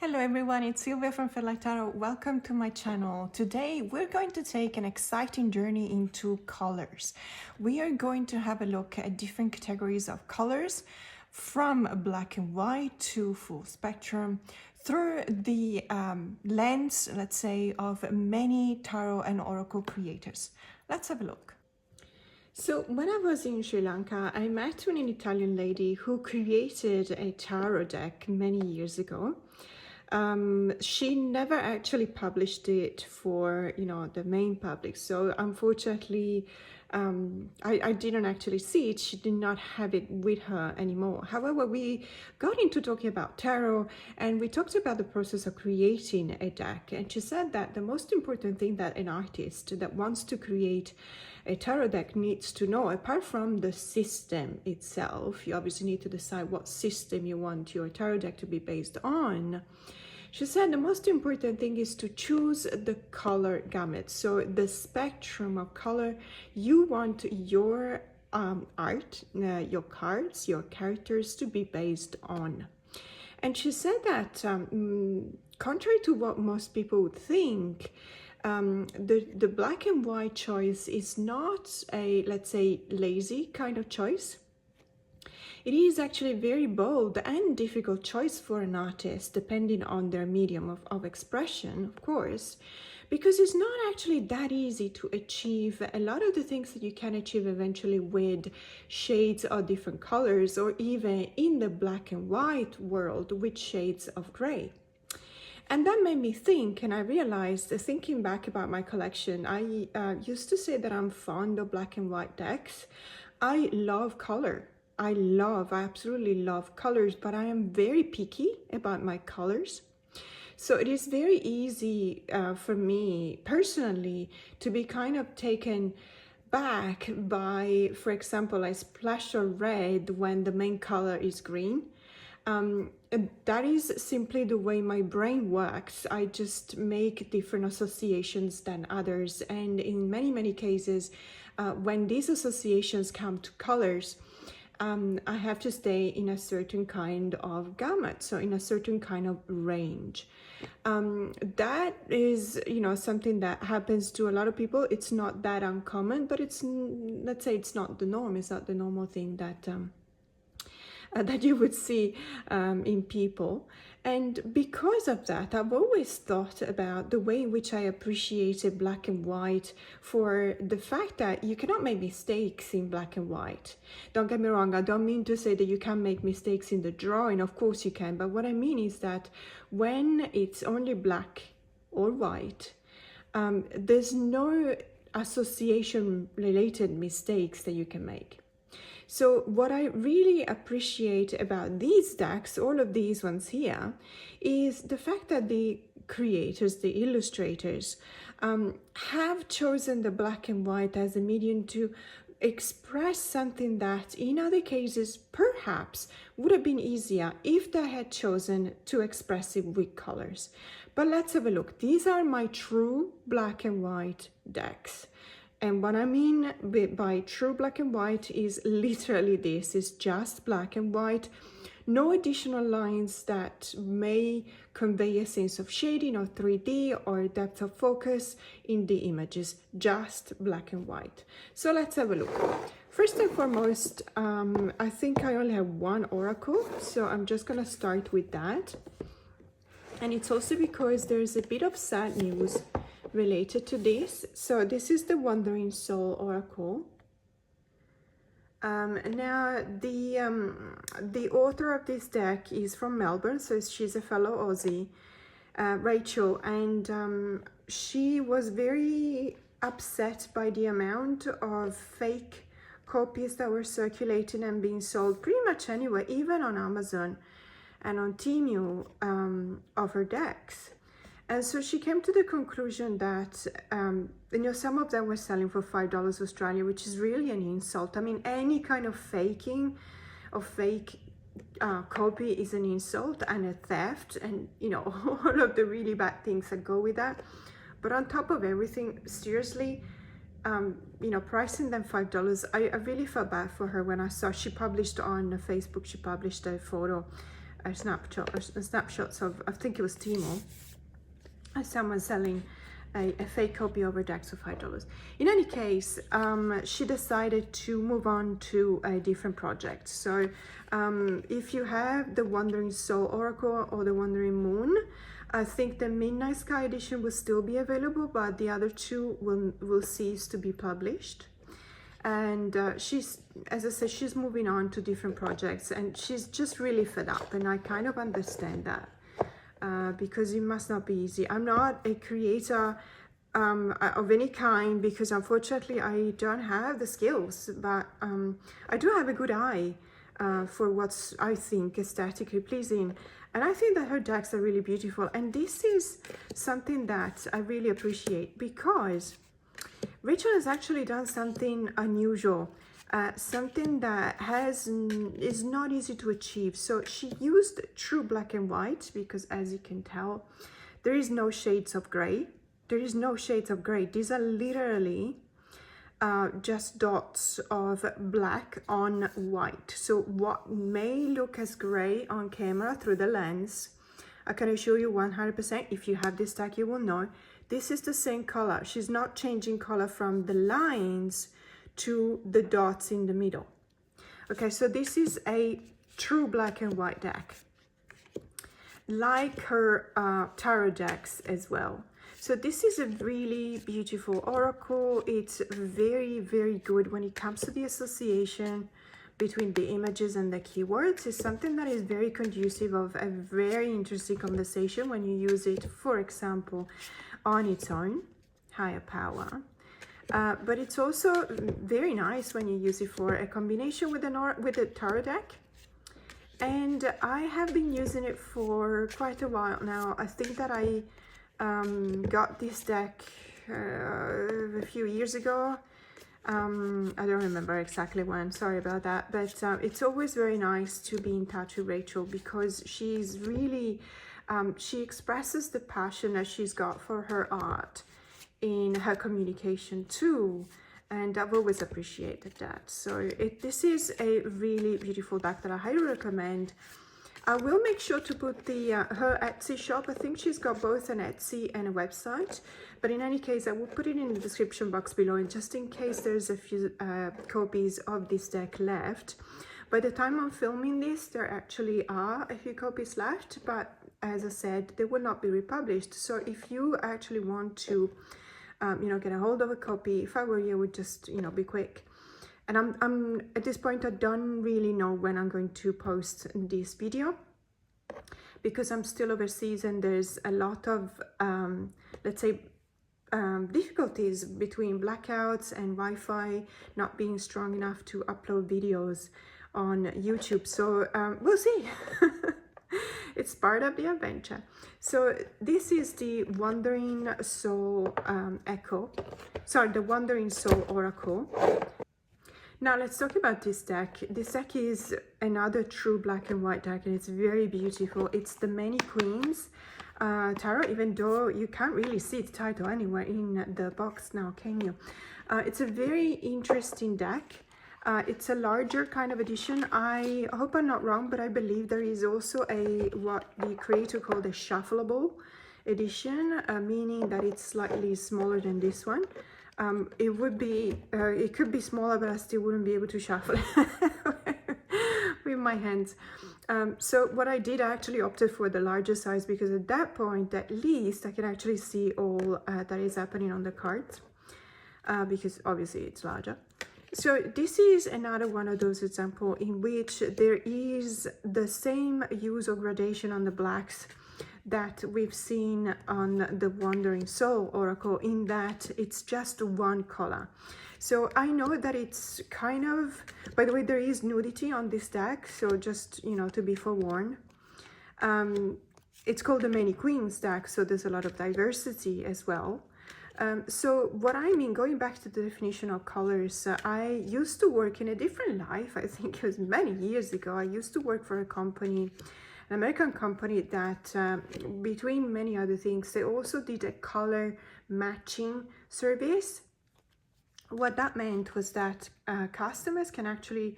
Hello everyone, it's Silvia from Tarot. Welcome to my channel. Today we're going to take an exciting journey into colors. We are going to have a look at different categories of colors, from black and white to full spectrum, through the lens, let's say, of many tarot and oracle creators. Let's have a look. So when I was in Sri Lanka, I met an Italian lady who created a tarot deck many years ago. She never actually published it for, the main public. So unfortunately, I didn't actually see it. She did not have it with her anymore. However, we got into talking about tarot and we talked about the process of creating a deck. And she said that the most important thing that an artist that wants to create a tarot deck needs to know, apart from the system itself, you obviously need to decide what system you want your tarot deck to be based on. She said the most important thing is to choose the color gamut, so the spectrum of color you want your art, your cards, your characters to be based on. And she said that contrary to what most people would think, the black and white choice is not a, let's say, lazy kind of choice. It is actually a very bold and difficult choice for an artist, depending on their medium of expression, of course, because it's not actually that easy to achieve a lot of the things that you can achieve eventually with shades of different colors, or even in the black and white world with shades of gray. And that made me think, and I realized, thinking back about my collection, I used to say that I'm fond of black and white decks. I love color. I absolutely love colors, but I am very picky about my colors. So it is very easy for me personally to be kind of taken back by, for example, a splash of red when the main color is green. That is simply the way my brain works. I just make different associations than others. And in many cases, when these associations come to colors, I have to stay in a certain kind of gamut, so in a certain kind of range. That is, something that happens to a lot of people. It's not that uncommon, but it's, let's say, it's not the norm. It's not the normal thing that that you would see in people. And because of that, I've always thought about the way in which I appreciated black and white, for the fact that you cannot make mistakes in black and white. Don't get me wrong, I don't mean to say that you can't make mistakes in the drawing. Of course you can, but what I mean is that when it's only black or white, there's no association related mistakes that you can make. So what I really appreciate about these decks, all of these ones here, is the fact that the creators, the illustrators, have chosen the black and white as a medium to express something that in other cases perhaps would have been easier if they had chosen to express it with colors. But let's have a look. These are my true black and white decks. And what I mean by true black and white is literally this, is just black and white. No additional lines that may convey a sense of shading or 3D or depth of focus in the images, just black and white. So let's have a look. First and foremost, I think I only have one oracle, so I'm just gonna start with that. And it's also because there's a bit of sad news related to this. So this is the Wandering Soul Oracle. Now the author of this deck is from Melbourne, so she's a fellow Aussie, Rachel, and she was very upset by the amount of fake copies that were circulating and being sold pretty much anywhere, even on Amazon and on Temu, of her decks. And so she came to the conclusion that, some of them were selling for $5 Australian, which is really an insult. I mean, any kind of faking of fake copy is an insult and a theft, and, all of the really bad things that go with that. But on top of everything, seriously, pricing them $5, I really felt bad for her when I saw she published on Facebook, she published a photo snapshots of, I think it was Timo, someone selling a fake copy of her decks for $5. In any case, she decided to move on to a different project. So if you have the Wandering Soul Oracle or the Wandering Moon, I think the Midnight Sky edition will still be available, but the other two will cease to be published. And she's, as I said, she's moving on to different projects, and she's just really fed up, and I kind of understand that. Because it must not be easy. I'm not a creator of any kind, because unfortunately I don't have the skills, but I do have a good eye for what's, I think, aesthetically pleasing, and I think that her decks are really beautiful. And this is something that I really appreciate, because Rachel has actually done something unusual, something that is not easy to achieve. So she used true black and white, because as you can tell, there is no shades of gray. There is no shades of gray. These are literally just dots of black on white. So what may look as gray on camera through the lens, I can assure you 100%, if you have this deck, you will know this is the same color. She's not changing color from the lines to the dots in the middle. Okay, so this is a true black and white deck, like her tarot decks as well. So this is a really beautiful oracle. It's very, very good when it comes to the association between the images and the keywords. It's something that is very conducive of a very interesting conversation when you use it, for example, on its own, higher power. But it's also very nice when you use it for a combination with a tarot deck. And I have been using it for quite a while now. I think that I got this deck a few years ago. I don't remember exactly when, sorry about that. But it's always very nice to be in touch with Rachel, because she's really, she expresses the passion that she's got for her art in her communication too, and I've always appreciated that. So this is a really beautiful deck that I highly recommend. I will make sure to put the her Etsy shop. I think she's got both an Etsy and a website, but in any case I will put it in the description box below, and just in case there's a few copies of this deck left. By the time I'm filming this, there actually are a few copies left, but as I said, they will not be republished. So if you actually want to you know, get a hold of a copy, if I were you, I would just, you know, be quick. And I'm at this point, I don't really know when I'm going to post this video, because I'm still overseas and there's a lot of let's say difficulties between blackouts and Wi-Fi not being strong enough to upload videos on YouTube. So we'll see. It's part of the adventure. So this is the Wandering Soul the Wandering Soul Oracle. Now let's talk about this deck. This deck is another true black and white deck, and it's very beautiful. It's the Many Queens tarot, even though you can't really see the title anywhere in the box now, can you? It's a very interesting deck. It's a larger kind of edition. I hope I'm not wrong, but I believe there is also a what the creator called a shuffleable edition, meaning that it's slightly smaller than this one. It would be, it could be smaller, but I still wouldn't be able to shuffle with my hands. So what I did, I actually opted for the larger size, because at that point, at least I can actually see all that is happening on the cards, because obviously it's larger. So this is another one of those examples in which there is the same use of gradation on the blacks that we've seen on the Wandering Soul Oracle, in that it's just one color. So I know that it's kind of, by the way, there is nudity on this deck, so just, you know, to be forewarned. It's called the Many Queens deck, so there's a lot of diversity as well. So what I mean, going back to the definition of colors, I used to work in a different life. I think it was many years ago. I used to work for a company, an American company that, between many other things, they also did a color matching service. What that meant was that customers can actually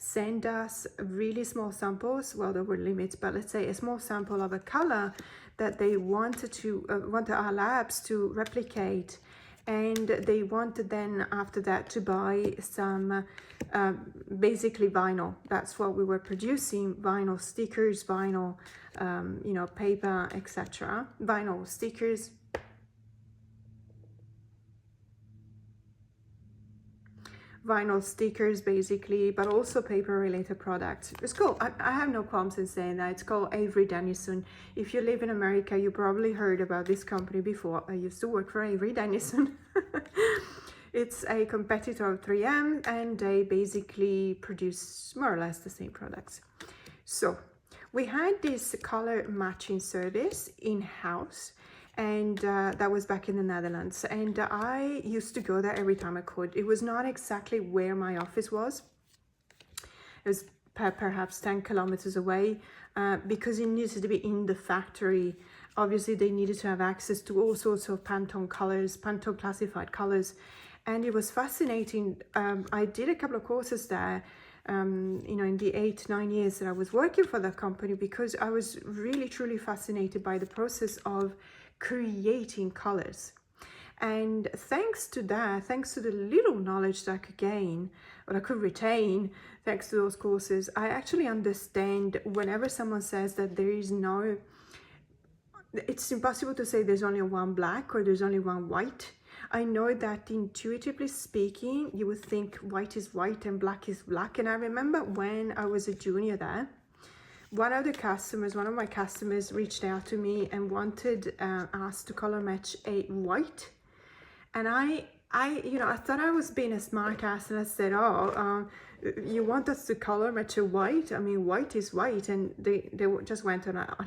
send us really small samples. Well, there were limits, but let's say a small sample of a color that they wanted our labs to replicate, and they wanted then after that to buy some basically vinyl. That's what we were producing: vinyl stickers, vinyl you know, paper, etc. Vinyl stickers, basically, but also paper related products. It's cool. I have no qualms in saying that. It's called Avery Dennison. If you live in America, you probably heard about this company before. I used to work for Avery Dennison. It's a competitor of 3M, and they basically produce more or less the same products. So we had this color matching service in-house, and that was back in the Netherlands, and I used to go there every time I could. It was not exactly where my office was. It was perhaps 10 kilometers away, because it needed to be in the factory. Obviously they needed to have access to all sorts of Pantone colors, Pantone classified colors, and it was fascinating. I did a couple of courses there, you know, in the 8-9 years that I was working for that company, because I was really truly fascinated by the process of creating colors. And thanks to that, thanks to the little knowledge that I could gain, or I could retain, thanks to those courses, I actually understand whenever someone says that there is no, it's impossible to say there's only one black or there's only one white. I know that intuitively speaking, you would think white is white and black is black. And I remember when I was a junior there, one of my customers reached out to me and wanted us to color match a white. And I you know, I thought I was being a smart ass, and I said, oh, you want us to color match a white? I mean, white is white. And they just went on a,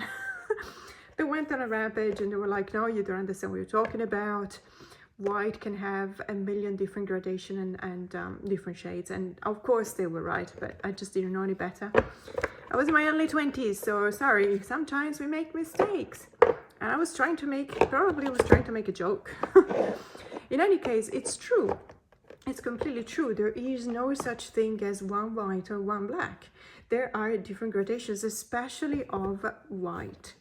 they went on a rampage, and they were like, no, you don't understand what you're talking about. White can have a million different gradation and different shades. And of course they were right, but I just didn't know any better. I was in my early 20s, so sorry, sometimes we make mistakes. And I was trying to make, probably was trying to make a joke. In any case, it's true. It's completely true. There is no such thing as one white or one black. There are different gradations, especially of white.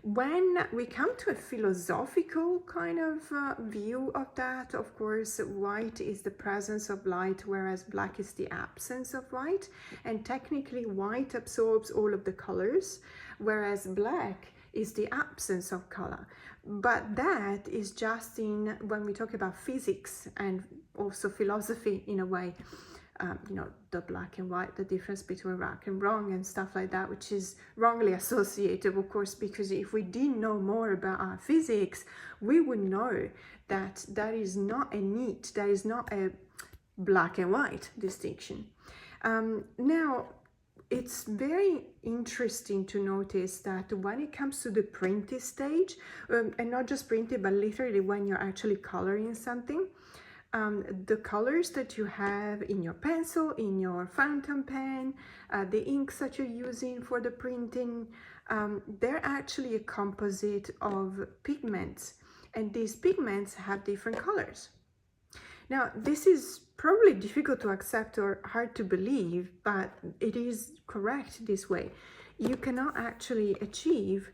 When we come to a philosophical kind of view of that, of course, white is the presence of light, whereas black is the absence of light. And technically, white absorbs all of the colors, whereas black is the absence of color. But that is just in when we talk about physics and also philosophy in a way. You know, the black and white, the difference between right and wrong and stuff like that, which is wrongly associated, of course, because if we didn't know more about our physics, we would know that that is not a neat, that is not a black and white distinction. Now, it's very interesting to notice that when it comes to the printing stage, and not just printing, but literally when you're actually coloring something, the colors that you have in your pencil, in your fountain pen, the inks that you're using for the printing, they're actually a composite of pigments, and these pigments have different colors. Now, this is probably difficult to accept or hard to believe, but it is correct this way. You cannot actually achieve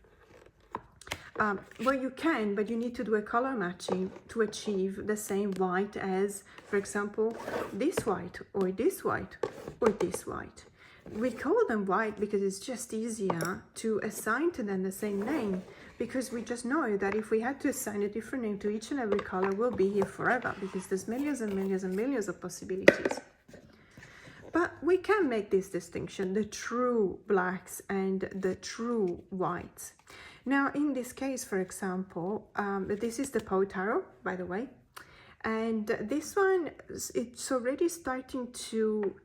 well, you can, but you need to do a color matching to achieve the same white as, for example, this white or this white or this white. We call them white because it's just easier to assign to them the same name, because we just know that if we had to assign a different name to each and every color, we'll be here forever, because there's millions and millions and millions of possibilities. But we can make this distinction, the true blacks and the true whites. Now, in this case, for example, this is the Potaro, by the way, and this one, it's already starting to,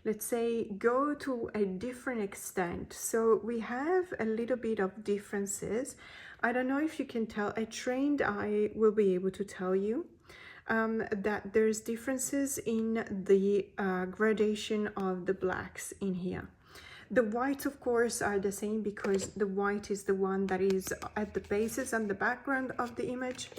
let's say, go to a different extent. So we have a little bit of differences. I don't know if you can tell, a trained eye will be able to tell you that there's differences in the gradation of the blacks in here. The whites, of course, are the same because the white is the one that is at the basis and the background of the image.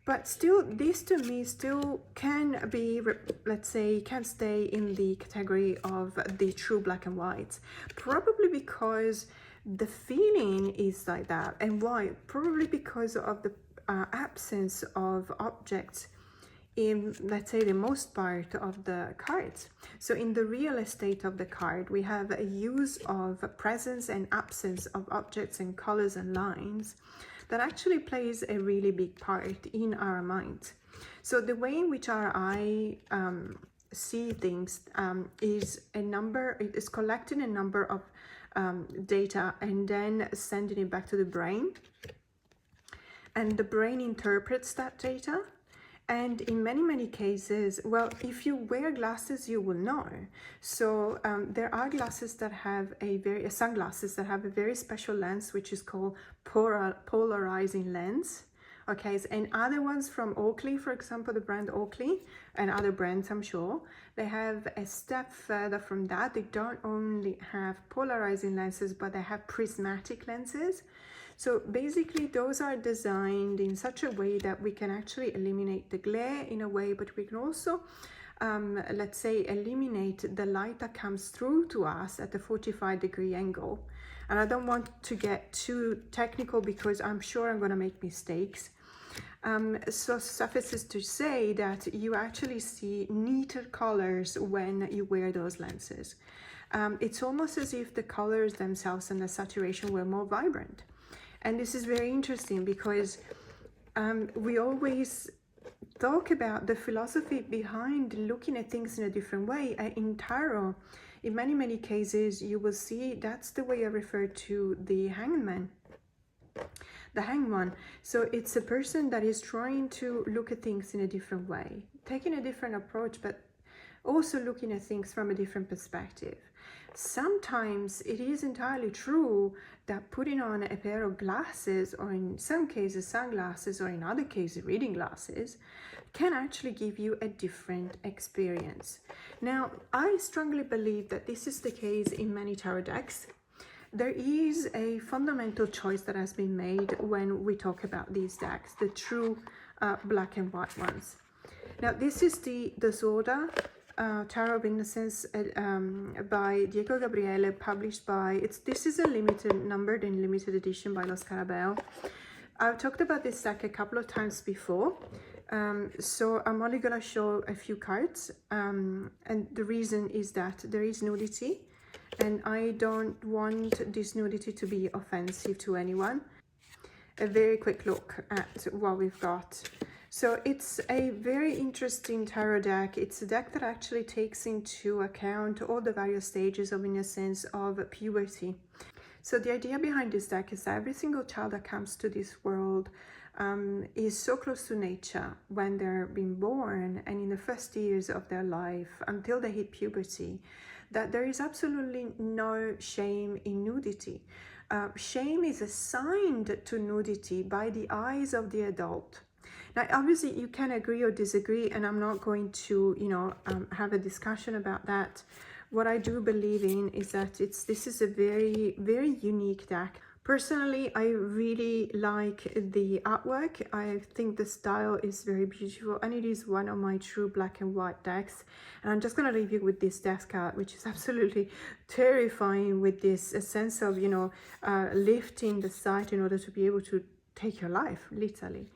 But still, this to me still can be, let's say, can stay in the category of the true black and white. Probably because the feeling is like that. And why? Probably because of the absence of objects in, let's say, the most part of the cards. So in the real estate of the card, we have a use of presence and absence of objects and colors and lines that actually plays a really big part in our mind. So the way in which our eye see things is a number, it is collecting a number of data and then sending it back to the brain. And the brain interprets that data. And in many cases, well, if you wear glasses, you will know. So there are glasses that have sunglasses that have a very special lens, which is called polarizing lens. Okay, and other ones from Oakley, for example, the brand Oakley, and other brands, I'm sure, they have a step further from that. They don't only have polarizing lenses, but they have prismatic lenses. So basically those are designed in such a way that we can actually eliminate the glare in a way, but we can also, let's say, eliminate the light that comes through to us at a 45-degree angle. And I don't want to get too technical because I'm sure I'm going to make mistakes. So suffices to say that you actually see neater colors when you wear those lenses. It's almost as if the colors themselves and the saturation were more vibrant. And this is very interesting because we always talk about the philosophy behind looking at things in a different way. In tarot, in many cases, you will see that's the way I refer to the hangman. The hangman. So it's a person that is trying to look at things in a different way, taking a different approach, but also looking at things from a different perspective. Sometimes it is entirely true that putting on a pair of glasses, or in some cases sunglasses, or in other cases reading glasses, can actually give you a different experience. Now, I strongly believe that this is the case in many tarot decks. There is a fundamental choice that has been made when we talk about these decks, the true black and white ones. Now, this is the Disorder Tarot of Innocence by Diego Gabriele, published by, this is a numbered and limited edition by Lo Scarabeo. I've talked about this deck a couple of times before, so I'm only going to show a few cards, and the reason is that there is nudity, and I don't want this nudity to be offensive to anyone. A very quick look at what we've got. So it's a very interesting tarot deck. It's a deck that actually takes into account all the various stages of innocence of puberty. So the idea behind this deck is that every single child that comes to this world is so close to nature when they're being born and in the first years of their life until they hit puberty, that there is absolutely no shame in nudity. Shame is assigned to nudity by the eyes of the adult. Now, obviously, you can agree or disagree, and I'm not going to, have a discussion about that. What I do believe in is that this is a very, very unique deck. Personally, I really like the artwork. I think the style is very beautiful, and it is one of my true black and white decks. And I'm just going to leave you with this deck card, which is absolutely terrifying, with this sense of, lifting the sight in order to be able to take your life, literally.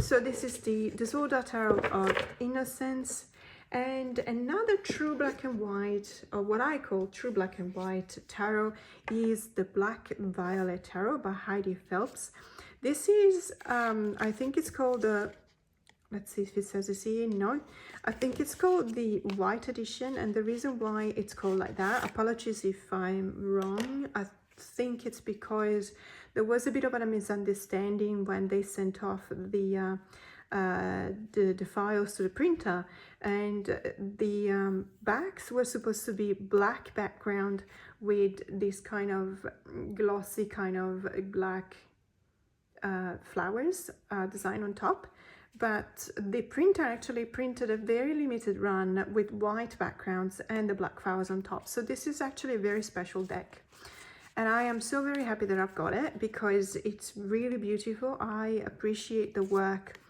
So this is the Disorder Tarot of Innocence, and another true black and white, or what I call true black and white tarot, is the Black Violet Tarot by Heidi Phelps. This is, I think it's called the, let's see if it says it's here, no, I think it's called the White Edition, and the reason why it's called like that, apologies if I'm wrong, I think it's because there was a bit of a misunderstanding when they sent off the files to the printer, and the backs were supposed to be black background with this kind of glossy kind of black flowers design on top, but the printer actually printed a very limited run with white backgrounds and the black flowers on top. So this is actually a very special deck. And I am so very happy that I've got it because it's really beautiful. I appreciate the work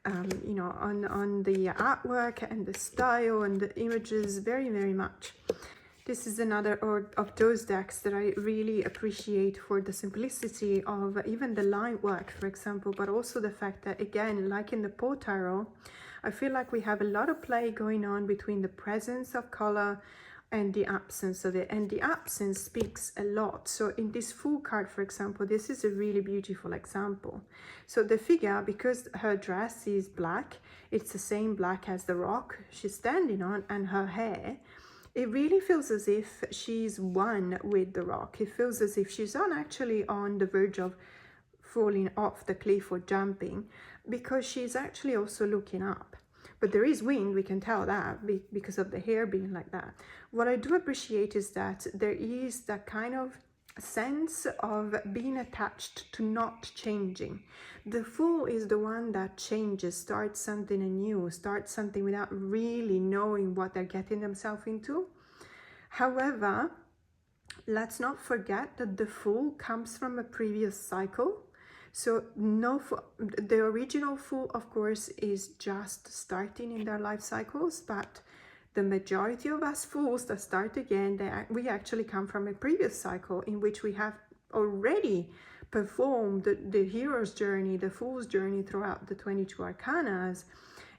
you know, on the artwork and the style and the images very, very much. This is another of those decks that I really appreciate for the simplicity of even the line work, for example, but also the fact that, again, like in the Pot Tarot, I feel like we have a lot of play going on between the presence of color and the absence of it, and the absence speaks a lot. So in this Fool card, for example, this is a really beautiful example. So the figure, because her dress is black, it's the same black as the rock she's standing on, and her hair, it really feels as if she's one with the rock. It feels as if she's not actually on the verge of falling off the cliff or jumping, because she's actually also looking up. But there is wind, we can tell that, because of the hair being like that. What I do appreciate is that there is that kind of sense of being attached to not changing. The Fool is the one that changes, starts something anew, starts something without really knowing what they're getting themselves into. However, let's not forget that the Fool comes from a previous cycle. So the original Fool, of course, is just starting in their life cycles, but the majority of us Fools that start again, we actually come from a previous cycle in which we have already performed the hero's journey, the Fool's journey throughout the 22 arcanas,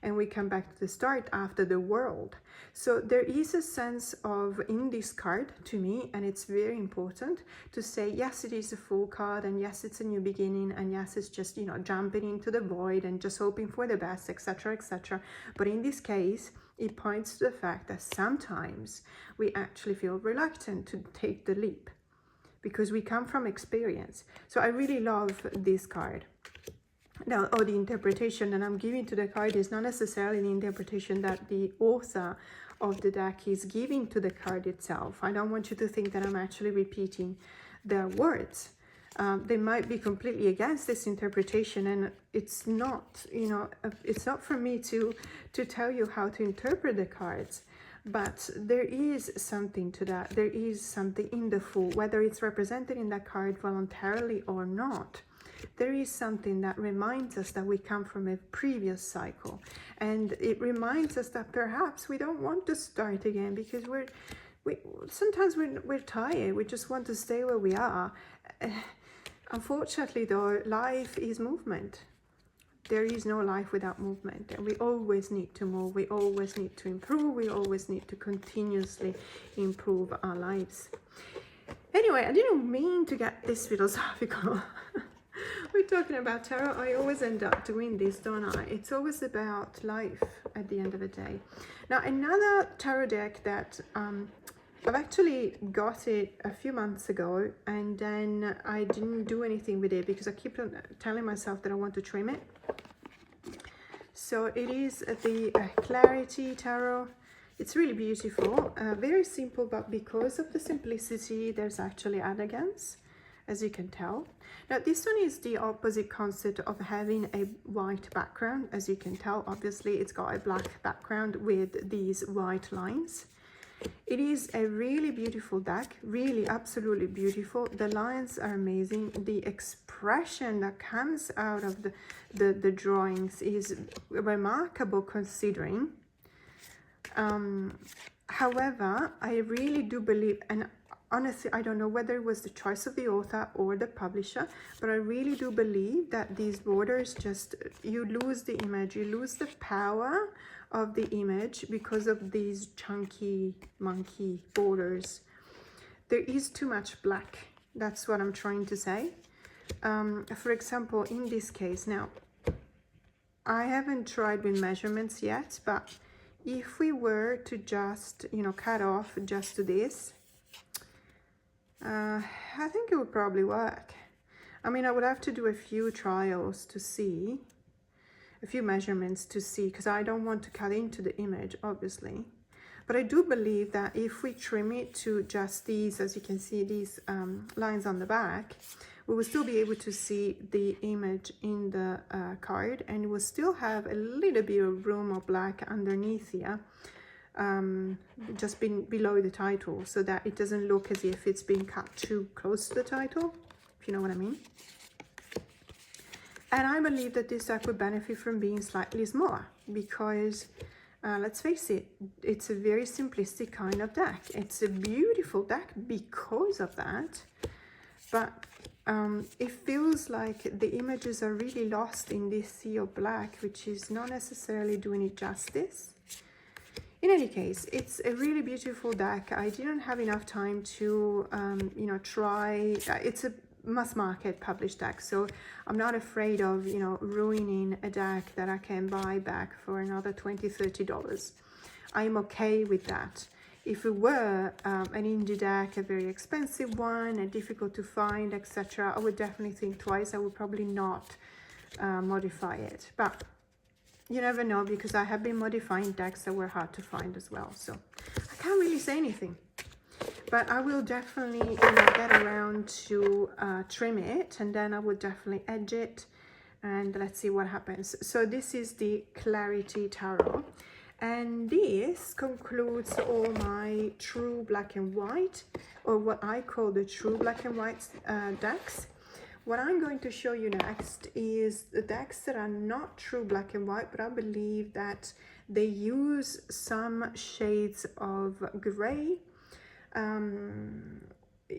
and we come back to the start after the world. So there is a sense of, in this card to me, and it's very important to say, yes, it is a Fool card, and yes, it's a new beginning, and yes, it's just, you know, jumping into the void and just hoping for the best, etc., etc. But in this case, it points to the fact that sometimes we actually feel reluctant to take the leap because we come from experience. So I really love this card. Now, the interpretation that I'm giving to the card is not necessarily the interpretation that the author of the deck is giving to the card itself. I don't want you to think that I'm actually repeating their words. They might be completely against this interpretation, and it's not, you know, it's not for me to tell you how to interpret the cards. But there is something to that. There is something in the Fool, whether it's represented in that card voluntarily or not. There is something that reminds us that we come from a previous cycle, and it reminds us that perhaps we don't want to start again because sometimes we're tired. We just want to stay where we are. Unfortunately, though, life is movement. There is no life without movement, and we always need to move. We always need to improve. We always need to continuously improve our lives. Anyway, I didn't mean to get this philosophical. We're talking about tarot. I always end up doing this, don't I? It's always about life at the end of the day. Now, another tarot deck that I've actually got it a few months ago, and then I didn't do anything with it because I keep on telling myself that I want to trim it. So it is the Clarity Tarot. It's really beautiful, very simple, but because of the simplicity, there's actually elegance, as you can tell. Now, this one is the opposite concept of having a white background. As you can tell, obviously, it's got a black background with these white lines. It is a really beautiful deck, really absolutely beautiful. The lines are amazing. The expression that comes out of the drawings is remarkable considering. However, I really do believe, and honestly, I don't know whether it was the choice of the author or the publisher, but I really do believe that these borders just, you lose the image, you lose the power of the image because of these chunky monkey borders. There is too much black. That's what I'm trying to say. For example, in this case, now, I haven't tried with measurements yet, but if we were to just, you know, cut off just to this, I think it would probably work. I mean, I would have to do a few trials to see, a few measurements to see, because I don't want to cut into the image, obviously. But I do believe that if we trim it to just these, as you can see, these lines on the back, we will still be able to see the image in the card, and it will still have a little bit of room of black underneath here, just below the title, so that it doesn't look as if it's been cut too close to the title, if you know what I mean. And I believe that this deck would benefit from being slightly smaller because, let's face it, it's a very simplistic kind of deck. It's a beautiful deck because of that, but it feels like the images are really lost in this sea of black, which is not necessarily doing it justice. In any case, it's a really beautiful deck. I didn't have enough time to, you know, try. It's a mass market published deck, so I'm not afraid of, you know, ruining a deck that I can buy back for another $20–30. I'm okay with that. If it were an indie deck, a very expensive one, a difficult to find, etc., I would definitely think twice. I would probably not modify it, but you never know, because I have been modifying decks that were hard to find as well, so I can't really say anything. But I will definitely, you know, get around to trim it, and then I will definitely edge it, and let's see what happens. So this is the Clarity Tarot, and this concludes all my true black and white, or what I call the true black and white decks. What I'm going to show you next is the decks that are not true black and white, but I believe that they use some shades of gray.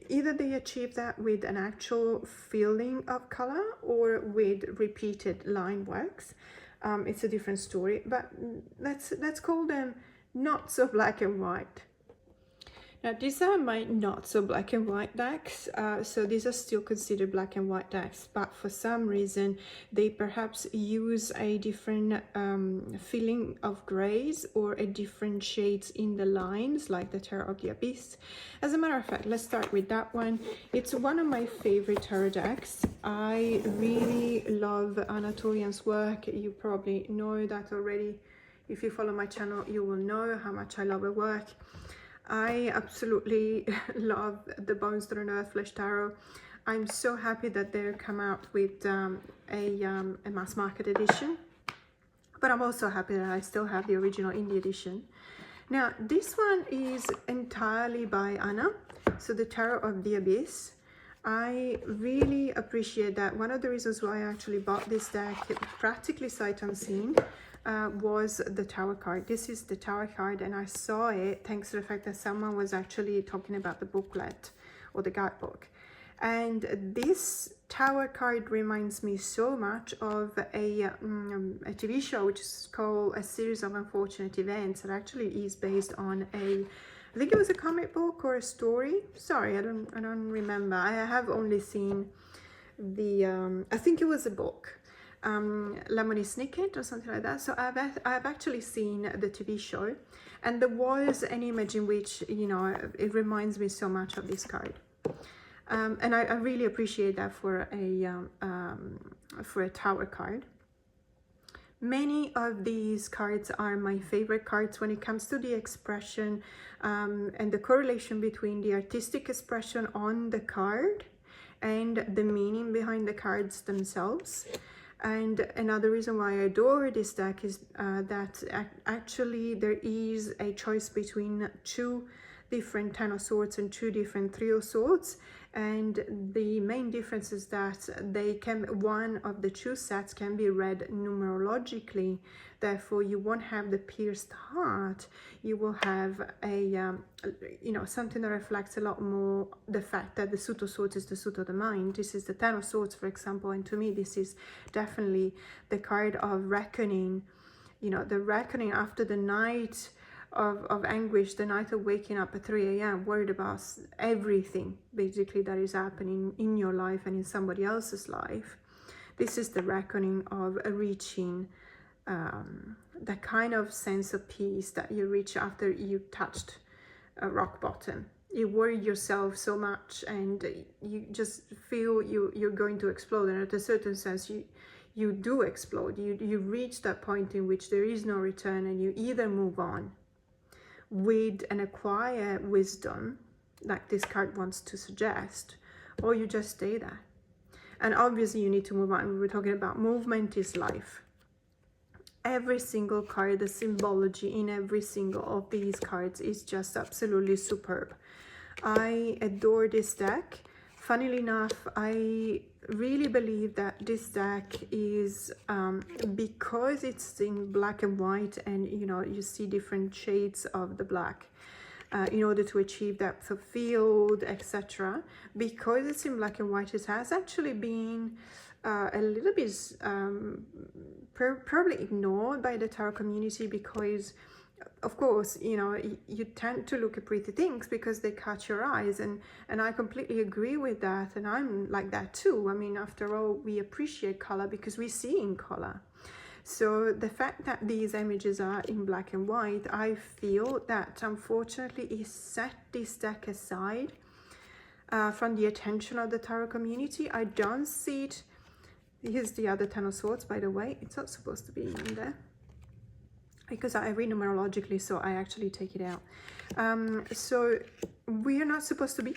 Either they achieve that with an actual feeling of color or with repeated line works. It's a different story, but let's call them not so black and white. Now these are my not so black and white decks, so these are still considered black and white decks, but for some reason they perhaps use a different feeling of grays or a different shades in the lines, like the Tarot of the Abyss. As a matter of fact, let's start with that one. It's one of my favorite tarot decks. I really love Anatolian's work. You probably know that already. If you follow my channel, you will know how much I love her work. I absolutely love the Bones Thrown Earth Flesh Tarot. I'm so happy that they come out with a mass market edition, but I'm also happy that I still have the original indie edition. Now this one is entirely by Anna, so the Tarot of the Abyss. I really appreciate that. One of the reasons why I actually bought this deck practically sight unseen was the Tower card. This is the Tower card, and I saw it thanks to the fact that someone was actually talking about the booklet or the guidebook. And this Tower card reminds me so much of a TV show which is called A Series of Unfortunate Events. It actually is based on I think it was a comic book or a story. Sorry, I don't remember. I have only seen the I think it was a book. Lemony Snicket or something like that. So I've actually seen the TV show, and there was an image in which, you know, it reminds me so much of this card, and I really appreciate that for a Tower card. Many of these cards are my favorite cards when it comes to the expression and the correlation between the artistic expression on the card and the meaning behind the cards themselves. And another reason why I adore this deck is that actually there is a choice between two different Ten of Swords and two different Three of Swords, and the main difference is that one of the two sets can be read numerologically. Therefore you won't have the pierced heart, you will have a you know, something that reflects a lot more the fact that the Suit of Swords is the suit of the mind. This is the Ten of Swords, for example, and to me this is definitely the card of reckoning, you know, the reckoning after the night of anguish, the night of waking up at 3 a.m. worried about everything basically that is happening in your life and in somebody else's life. This is the reckoning of reaching that kind of sense of peace that you reach after you touched a rock bottom. You worry yourself so much and you just feel you're going to explode, and at a certain sense you do explode. You reach that point in which there is no return, and you either move on with and acquire wisdom, like this card wants to suggest, or you just stay there. And obviously you need to move on. We were talking about movement is life. Every single card, the symbology in every single of these cards is just absolutely superb. I adore this deck funnily enough, I really believe that this deck is, because it's in black and white, and you know, you see different shades of the black, in order to achieve depth of field, etc. Because it's in black and white, it has actually been a little bit probably ignored by the tarot community, because of course, you know, you tend to look at pretty things because they catch your eyes, and I completely agree with that, and I'm like that too. I mean, after all, we appreciate color because we see in color. So the fact that these images are in black and white, I feel that unfortunately it set this deck aside from the attention of the tarot community. I don't see it. Here's the other Ten of Swords, by the way. It's not supposed to be in there, because I read numerologically, so I actually take it out. So we are not supposed to be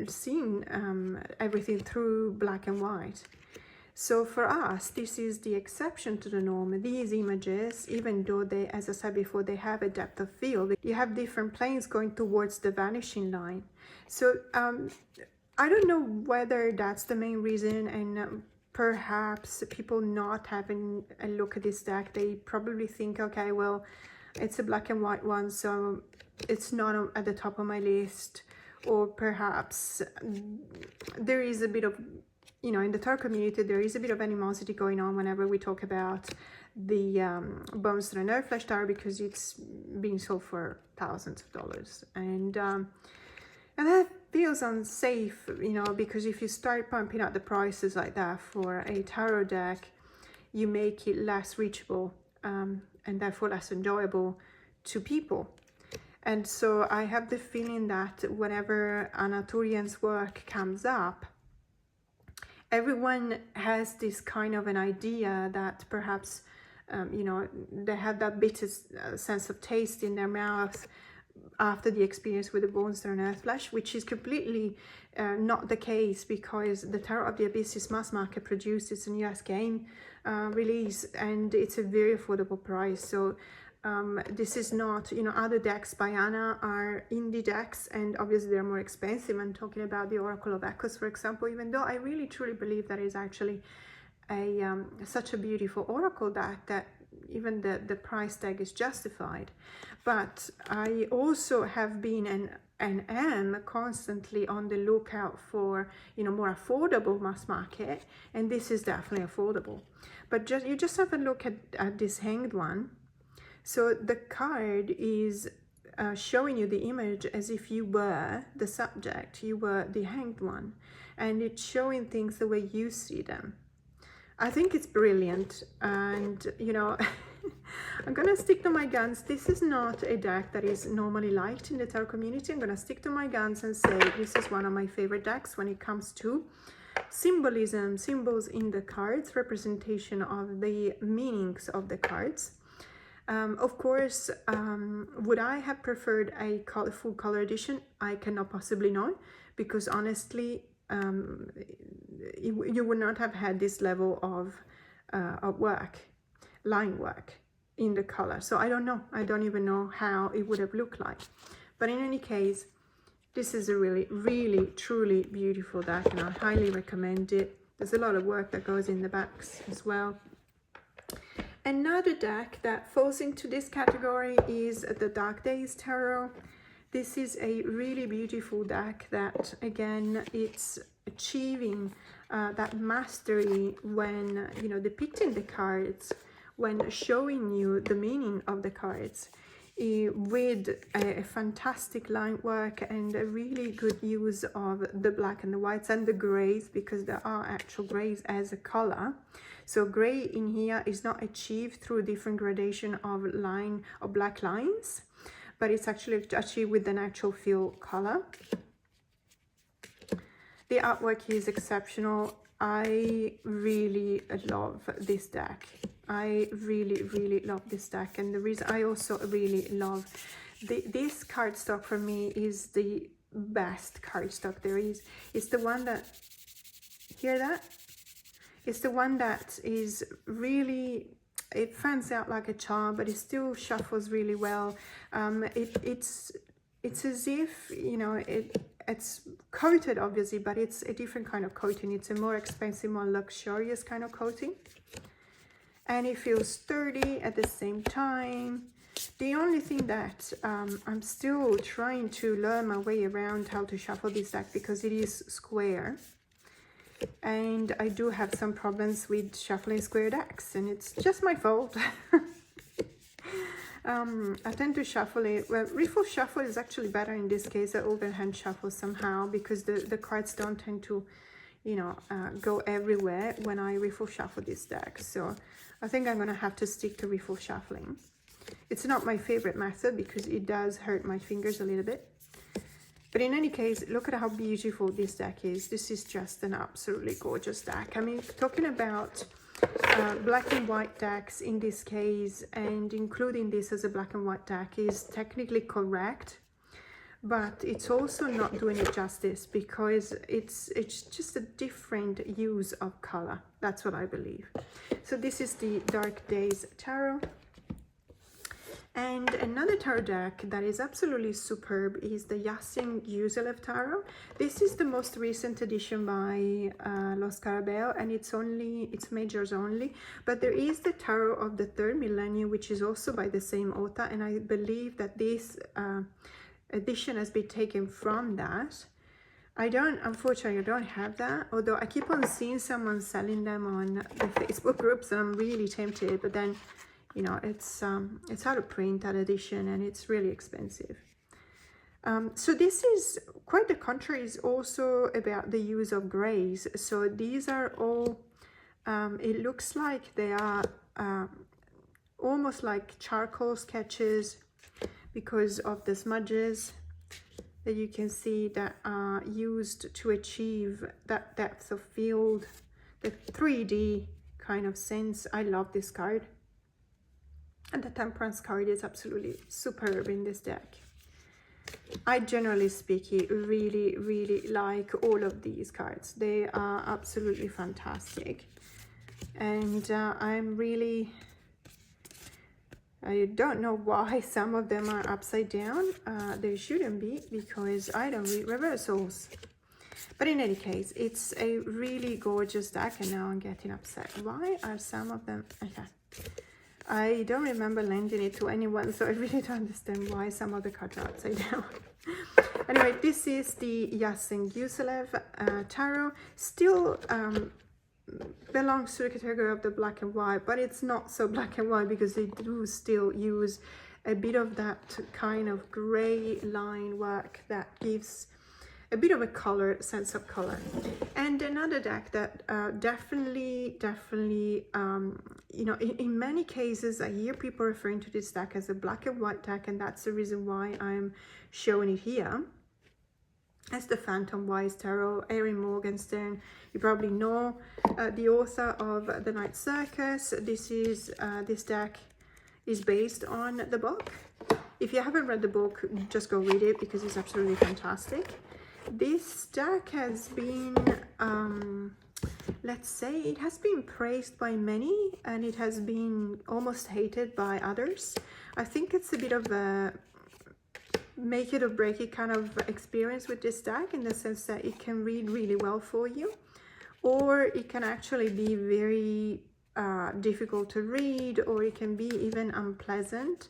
seeing everything through black and white. So for us, this is the exception to the norm. These images, even though they, as I said before, they have a depth of field, you have different planes going towards the vanishing line. So I don't know whether that's the main reason, and perhaps people not having a look at this deck, they probably think, okay, well, it's a black and white one, so it's not at the top of my list. Or perhaps there is a bit of, you know, in the tarot community, there is a bit of animosity going on whenever we talk about the Bone and Earth Flash Tarot, because it's being sold for thousands of dollars. And that feels unsafe, you know, because if you start pumping up the prices like that for a tarot deck, you make it less reachable, and therefore less enjoyable to people. And so I have the feeling that whenever Anna Turian's work comes up, everyone has this kind of an idea that perhaps, you know, they have that bitter sense of taste in their mouth after the experience with the Bone and Earth Flash, which is completely not the case, because the Tarot of the Abyss is mass market produced. It's a US game release, and it's a very affordable price. So this is not, you know, other decks by Anna are indie decks, and obviously they're more expensive. I'm talking about the Oracle of Echoes, for example, even though I really truly believe that is actually a such a beautiful oracle deck that even the price tag is justified. But I also have been and am constantly on the lookout for, you know, more affordable mass market, and this is definitely affordable. But you just have a look at this Hanged one. So the card is showing you the image as if you were the subject, you were the hanged one, and it's showing things the way you see them. I think it's brilliant, and you know, I'm gonna stick to my guns. This is not a deck that is normally liked in the tarot community. I'm gonna stick to my guns and say this is one of my favorite decks when it comes to symbolism, symbols in the cards, representation of the meanings of the cards. Of course, would I have preferred a full color edition? I cannot possibly know, because honestly, you would not have had this level of work, line work in the color. So I don't know. I don't even know how it would have looked like. But in any case, this is a really, really, truly beautiful deck, and I highly recommend it. There's a lot of work that goes in the backs as well. Another deck that falls into this category is the Dark Days Tarot. This is a really beautiful deck that, again, it's achieving that mastery when, you know, depicting the cards, when showing you the meaning of the cards, with a fantastic line work and a really good use of the black and the whites and the grays, because there are actual grays as a color. So gray in here is not achieved through different gradation of line or black lines, but it's actually achieved with the natural fill color. The artwork is exceptional. I really love this deck. I really, really love this deck. And the reason I also really love this cardstock, for me, is the best cardstock there is. It's the one that, hear that? It's the one that is really, it fans out like a charm, but it still shuffles really well. It's as if, you know, it's coated obviously, but it's a different kind of coating. It's a more expensive, more luxurious kind of coating, and it feels sturdy at the same time. The only thing that I'm still trying to learn my way around how to shuffle this deck, because it is square, and I do have some problems with shuffling square decks, and it's just my fault. I tend to shuffle it. Well, riffle shuffle is actually better in this case than overhand shuffle somehow, because the cards don't tend to, you know, go everywhere when I riffle shuffle this deck. So I think I'm gonna have to stick to riffle shuffling. It's not my favorite method because it does hurt my fingers a little bit. But in any case, look at how beautiful this deck is. This is just an absolutely gorgeous deck. I mean, talking about black and white decks in this case, and including this as a black and white deck, is technically correct, but it's also not doing it justice, because it's just a different use of color. That's what I believe. So this is the Dark Days Tarot. And another tarot deck that is absolutely superb is the Yasin Yuselev Tarot. This is the most recent edition by Los Carabel, and it's majors only. But there is the Tarot of the Third Millennium, which is also by the same author, and I believe that this edition has been taken from that. Unfortunately, I don't have that, although I keep on seeing someone selling them on the Facebook groups, and I'm really tempted, but then, you know, it's out of print, that edition, and it's really expensive. So this is quite the contrary. Is also about the use of grays. So these are all, it looks like they are almost like charcoal sketches, because of the smudges that you can see that are used to achieve that depth of field, the 3D kind of sense. I love this card. And the Temperance card is absolutely superb in this deck. I generally speaking really, really like all of these cards. They are absolutely fantastic. And I don't know why some of them are upside down. They shouldn't be, because I don't read reversals. But in any case, it's a really gorgeous deck, and now I'm getting upset. Why are some of them... Okay. I don't remember lending it to anyone, so I really don't understand why some of the cards are upside down. Anyway, this is the Yasin Yuselev Tarot. Still belongs to the category of the black and white, but it's not so black and white, because they do still use a bit of that kind of gray line work that gives a bit of a sense of color. And another deck that definitely, you know, in many cases I hear people referring to this deck as a black and white deck, and that's the reason why I'm showing it here. As the Phantom Wise Tarot, Erin Morgenstern. You probably know the author of The Night Circus. This deck is based on the book. If you haven't read the book, just go read it, because it's absolutely fantastic. This deck has been, let's say, it has been praised by many, and it has been almost hated by others. I think it's a bit of a make it or break it kind of experience with this deck, in the sense that it can read really well for you, or it can actually be very difficult to read, or it can be even unpleasant.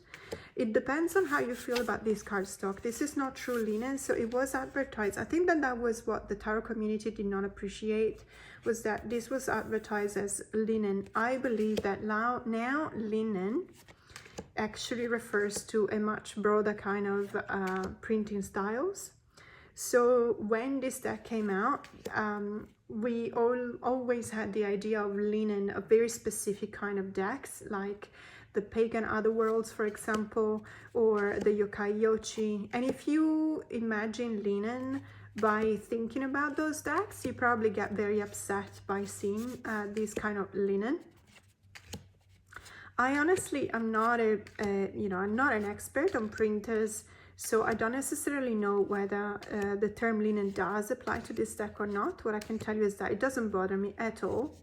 It depends on how you feel about this cardstock. This is not true linen, so it was advertised. I think that was what the tarot community did not appreciate, was that this was advertised as linen. I believe that now linen actually refers to a much broader kind of printing styles. So when this deck came out, we always had the idea of linen, a very specific kind of decks, like the Pagan Otherworlds, for example, or the Yokai Yochi. And if you imagine linen by thinking about those decks, you probably get very upset by seeing this kind of linen. I honestly am not I'm not an expert on printers, so I don't necessarily know whether the term linen does apply to this deck or not. What I can tell you is that it doesn't bother me at all.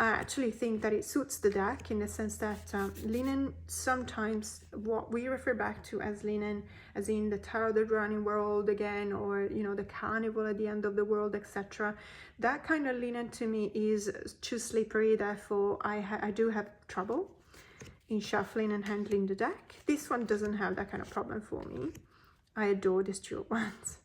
I actually think that it suits the deck in the sense that linen, sometimes what we refer back to as linen, as in the tarot the running world again, or you know, the carnival at the end of the world, etc. That kind of linen to me is too slippery, therefore I do have trouble in shuffling and handling the deck. This one doesn't have that kind of problem for me. I adore these jeweled ones.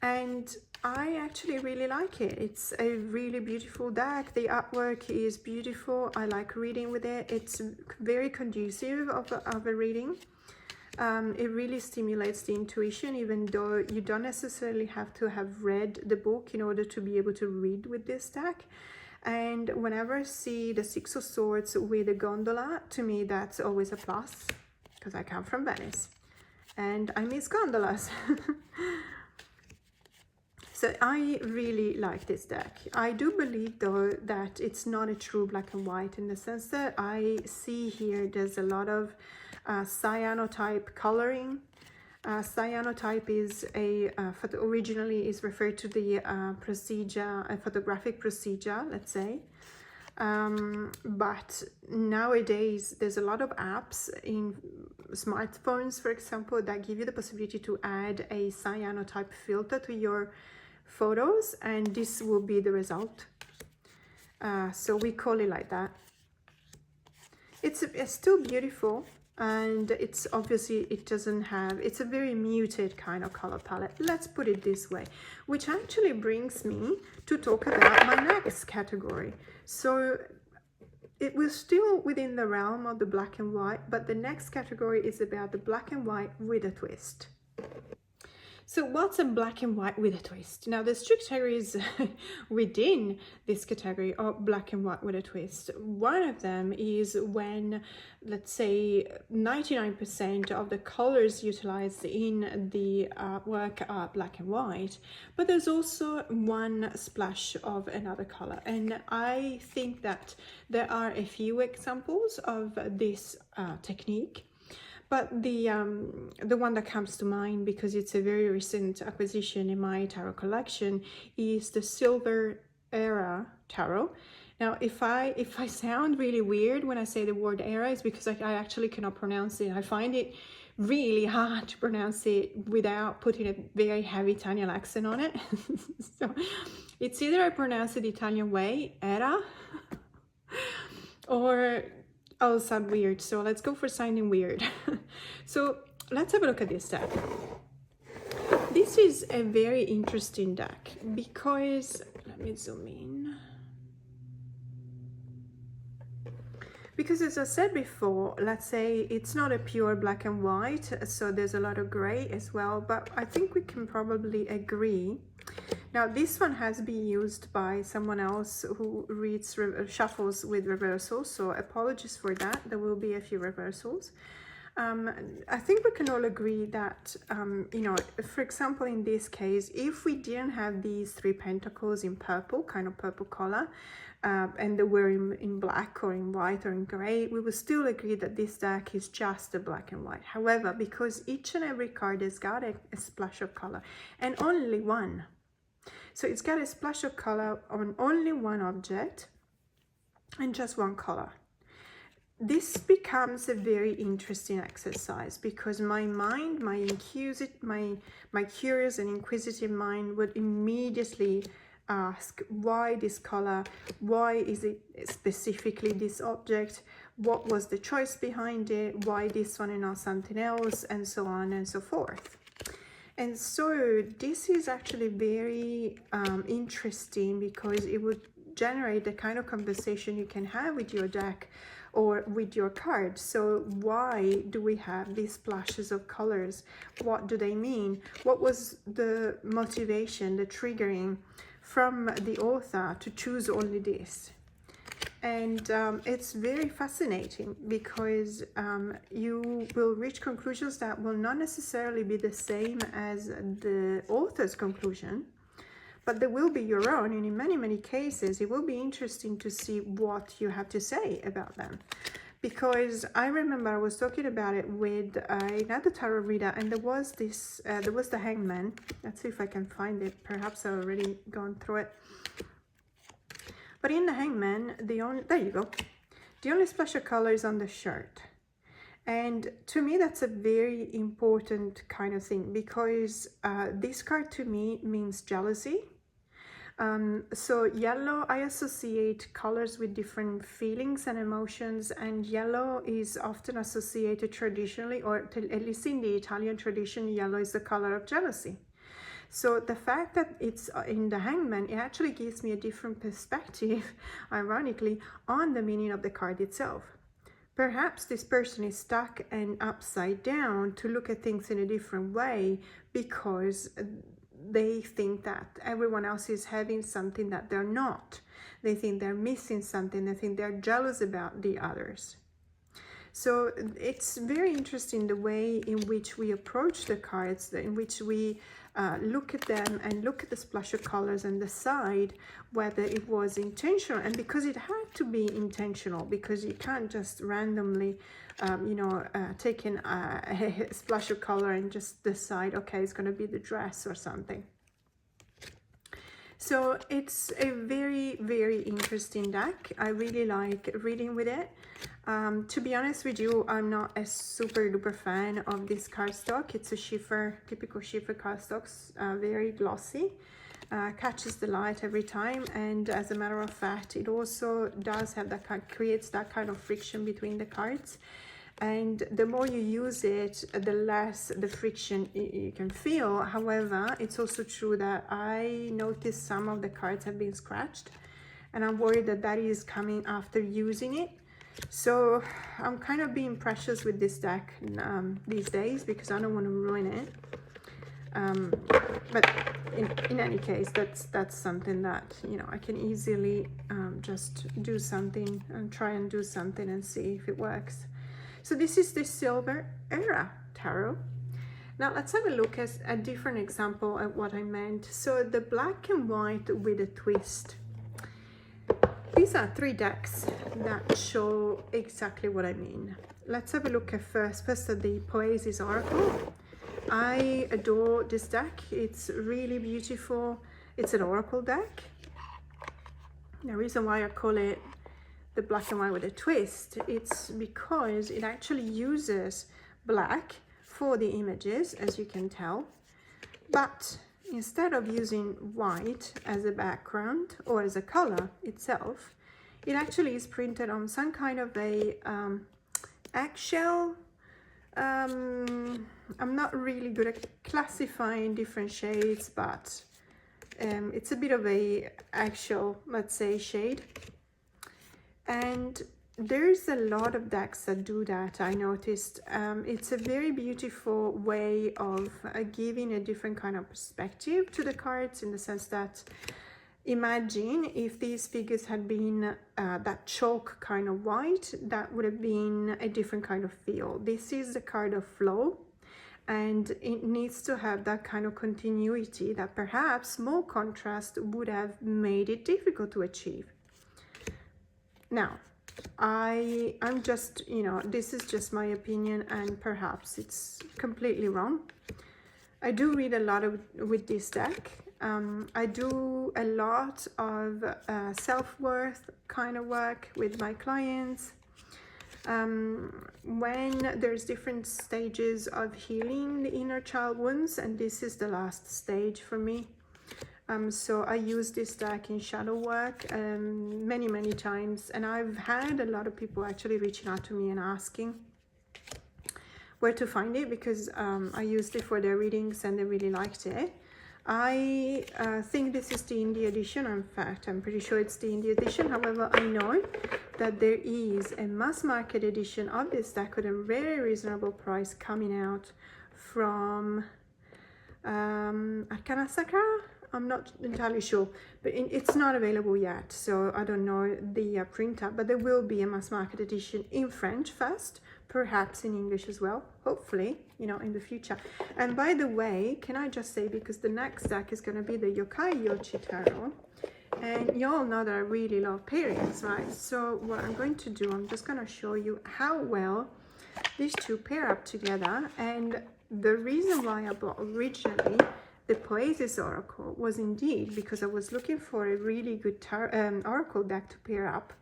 And I actually really like it. It's a really beautiful deck. The artwork is beautiful. I like reading with it. It's very conducive of a reading. It really stimulates the intuition, even though you don't necessarily have to have read the book in order to be able to read with this deck. And whenever I see the Six of Swords with a gondola, to me that's always a plus, because I come from Venice and I miss gondolas. So I really like this deck. I do believe though that it's not a true black and white, in the sense that I see here there's a lot of cyanotype coloring. Cyanotype is originally is referred to the procedure, a photographic procedure, let's say. But nowadays there's a lot of apps in smartphones, for example, that give you the possibility to add a cyanotype filter to your photos, and this will be the result. So we call it like that. It's still beautiful, and it's obviously, it doesn't have, it's a very muted kind of color palette, let's put it this way, which actually brings me to talk about my next category. So it was still within the realm of the black and white, but the next category is about the black and white with a twist. So what's a black and white with a twist? Now there's two categories within this category of black and white with a twist. One of them is when, let's say, 99% of the colors utilized in the work are black and white, but there's also one splash of another color. And I think that there are a few examples of this technique. But the one that comes to mind, because it's a very recent acquisition in my tarot collection, is the Silver Era Tarot. Now, if I sound really weird when I say the word era, it's because I actually cannot pronounce it. I find it really hard to pronounce it without putting a very heavy Italian accent on it. So it's either I pronounce it the Italian way, era, or I'll sound weird, so let's go for sounding weird. So let's have a look at this deck. This is a very interesting deck because, let me zoom in. Because as I said before, let's say it's not a pure black and white, so there's a lot of gray as well, but I think we can probably agree. Now this one has been used by someone else who reads shuffles with reversals, so apologies for that. There will be a few reversals. I think we can all agree that, you know, for example, in this case, if we didn't have these three pentacles in purple, kind of purple color, and they were in black or in white or in gray, we would still agree that this deck is just a black and white. However, because each and every card has got a splash of color, and only one, so it's got a splash of color on only one object and just one color. This becomes a very interesting exercise, because my mind, my curious and inquisitive mind would immediately ask, why this color? Why is it specifically this object? What was the choice behind it? Why this one and not something else? And so on and so forth. And so this is actually very interesting, because it would generate the kind of conversation you can have with your deck or with your cards. So why do we have these splashes of colors? What do they mean? What was the motivation, the triggering from the author to choose only this? And it's very fascinating, because you will reach conclusions that will not necessarily be the same as the author's conclusion, but they will be your own, and in many cases it will be interesting to see what you have to say about them. Because I remember I was talking about it with another tarot reader, and there was this there was the Hangman. Let's see if I can find it. Perhaps I've already gone through it. But in the Hangman, there you go, the only splash of color is on the shirt. And to me, that's a very important kind of thing, because this card to me means jealousy. So yellow, I associate colors with different feelings and emotions, and yellow is often associated traditionally, or at least in the Italian tradition, yellow is the color of jealousy. So the fact that it's in the Hangman, it actually gives me a different perspective, ironically, on the meaning of the card itself. Perhaps this person is stuck and upside down to look at things in a different way because they think that everyone else is having something that they're not. They think they're missing something. They think they're jealous about the others. So it's very interesting the way in which we approach the cards, in which we look at them and look at the splash of colors and decide whether it was intentional. And because it had to be intentional, because you can't just randomly take in a splash of color and just decide, okay, it's going to be the dress or something. So it's a very, very interesting deck. I really like reading with it. To be honest with you, I'm not a super duper fan of this cardstock. It's a shiffer, typical shiffer cardstocks, very glossy, catches the light every time, and as a matter of fact, it also does have that kind, creates that kind of friction between the cards. And the more you use it, the less the friction you can feel. However, it's also true that I noticed some of the cards have been scratched, and I'm worried that that is coming after using it. So I'm kind of being precious with this deck these days, because I don't want to ruin it. But in any case, that's something that, you know, I can easily just do something and try and do something and see if it works. So this is the Silver Era Tarot. Now let's have a look at a different example of what I meant. So the black and white with a twist. These are three decks that show exactly what I mean. Let's have a look at first at the Poesis Oracle. I adore this deck. It's really beautiful. It's an oracle deck. The reason why I call it the black and white with a twist, it's because it actually uses black for the images, as you can tell, but instead of using white as a background or as a color itself, it actually is printed on some kind of a eggshell. I'm not really good at classifying different shades, but it's a bit of a eggshell, let's say, shade. And there's a lot of decks that do that, I noticed. It's a very beautiful way of giving a different kind of perspective to the cards, in the sense that, imagine if these figures had been that chalk kind of white, that would have been a different kind of feel. This is the card of flow, and it needs to have that kind of continuity that perhaps more contrast would have made it difficult to achieve. Now, I'm just, you know, this is just my opinion, and perhaps it's completely wrong. I do read a lot with this deck. I do a lot of self-worth kind of work with my clients. When there's different stages of healing the inner child wounds, and this is the last stage for me. So I use this deck in shadow work many times, and I've had a lot of people actually reaching out to me and asking where to find it, because I used it for their readings and they really liked it. I think this is the indie edition. In fact, I'm pretty sure it's the indie edition. However, I know that there is a mass market edition of this deck at a very reasonable price coming out from Arcana Sacra. I'm not entirely sure, but it's not available yet, so I don't know the printer, but there will be a mass market edition in French first, perhaps in English as well, hopefully, you know, in the future. And by the way, can I just say, because the next deck is going to be the Yokai Yochi Tarot, and you all know that I really love pairings, right? So what I'm going to do, I'm just going to show you how well these two pair up together. And the reason why I bought originally the Poesis Oracle was indeed because I was looking for a really good Oracle deck to pair up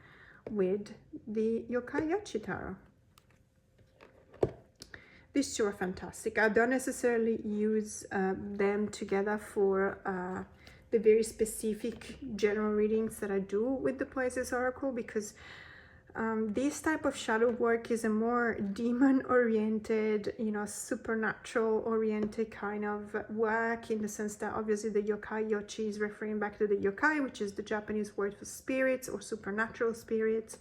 with the Yokai Tarot. These two are fantastic. I don't necessarily use them together for the very specific general readings that I do with the Poesis Oracle, because this type of shadow work is a more demon oriented, you know, supernatural oriented kind of work, in the sense that obviously the yochi is referring back to the yokai, which is the Japanese word for spirits or supernatural spirits.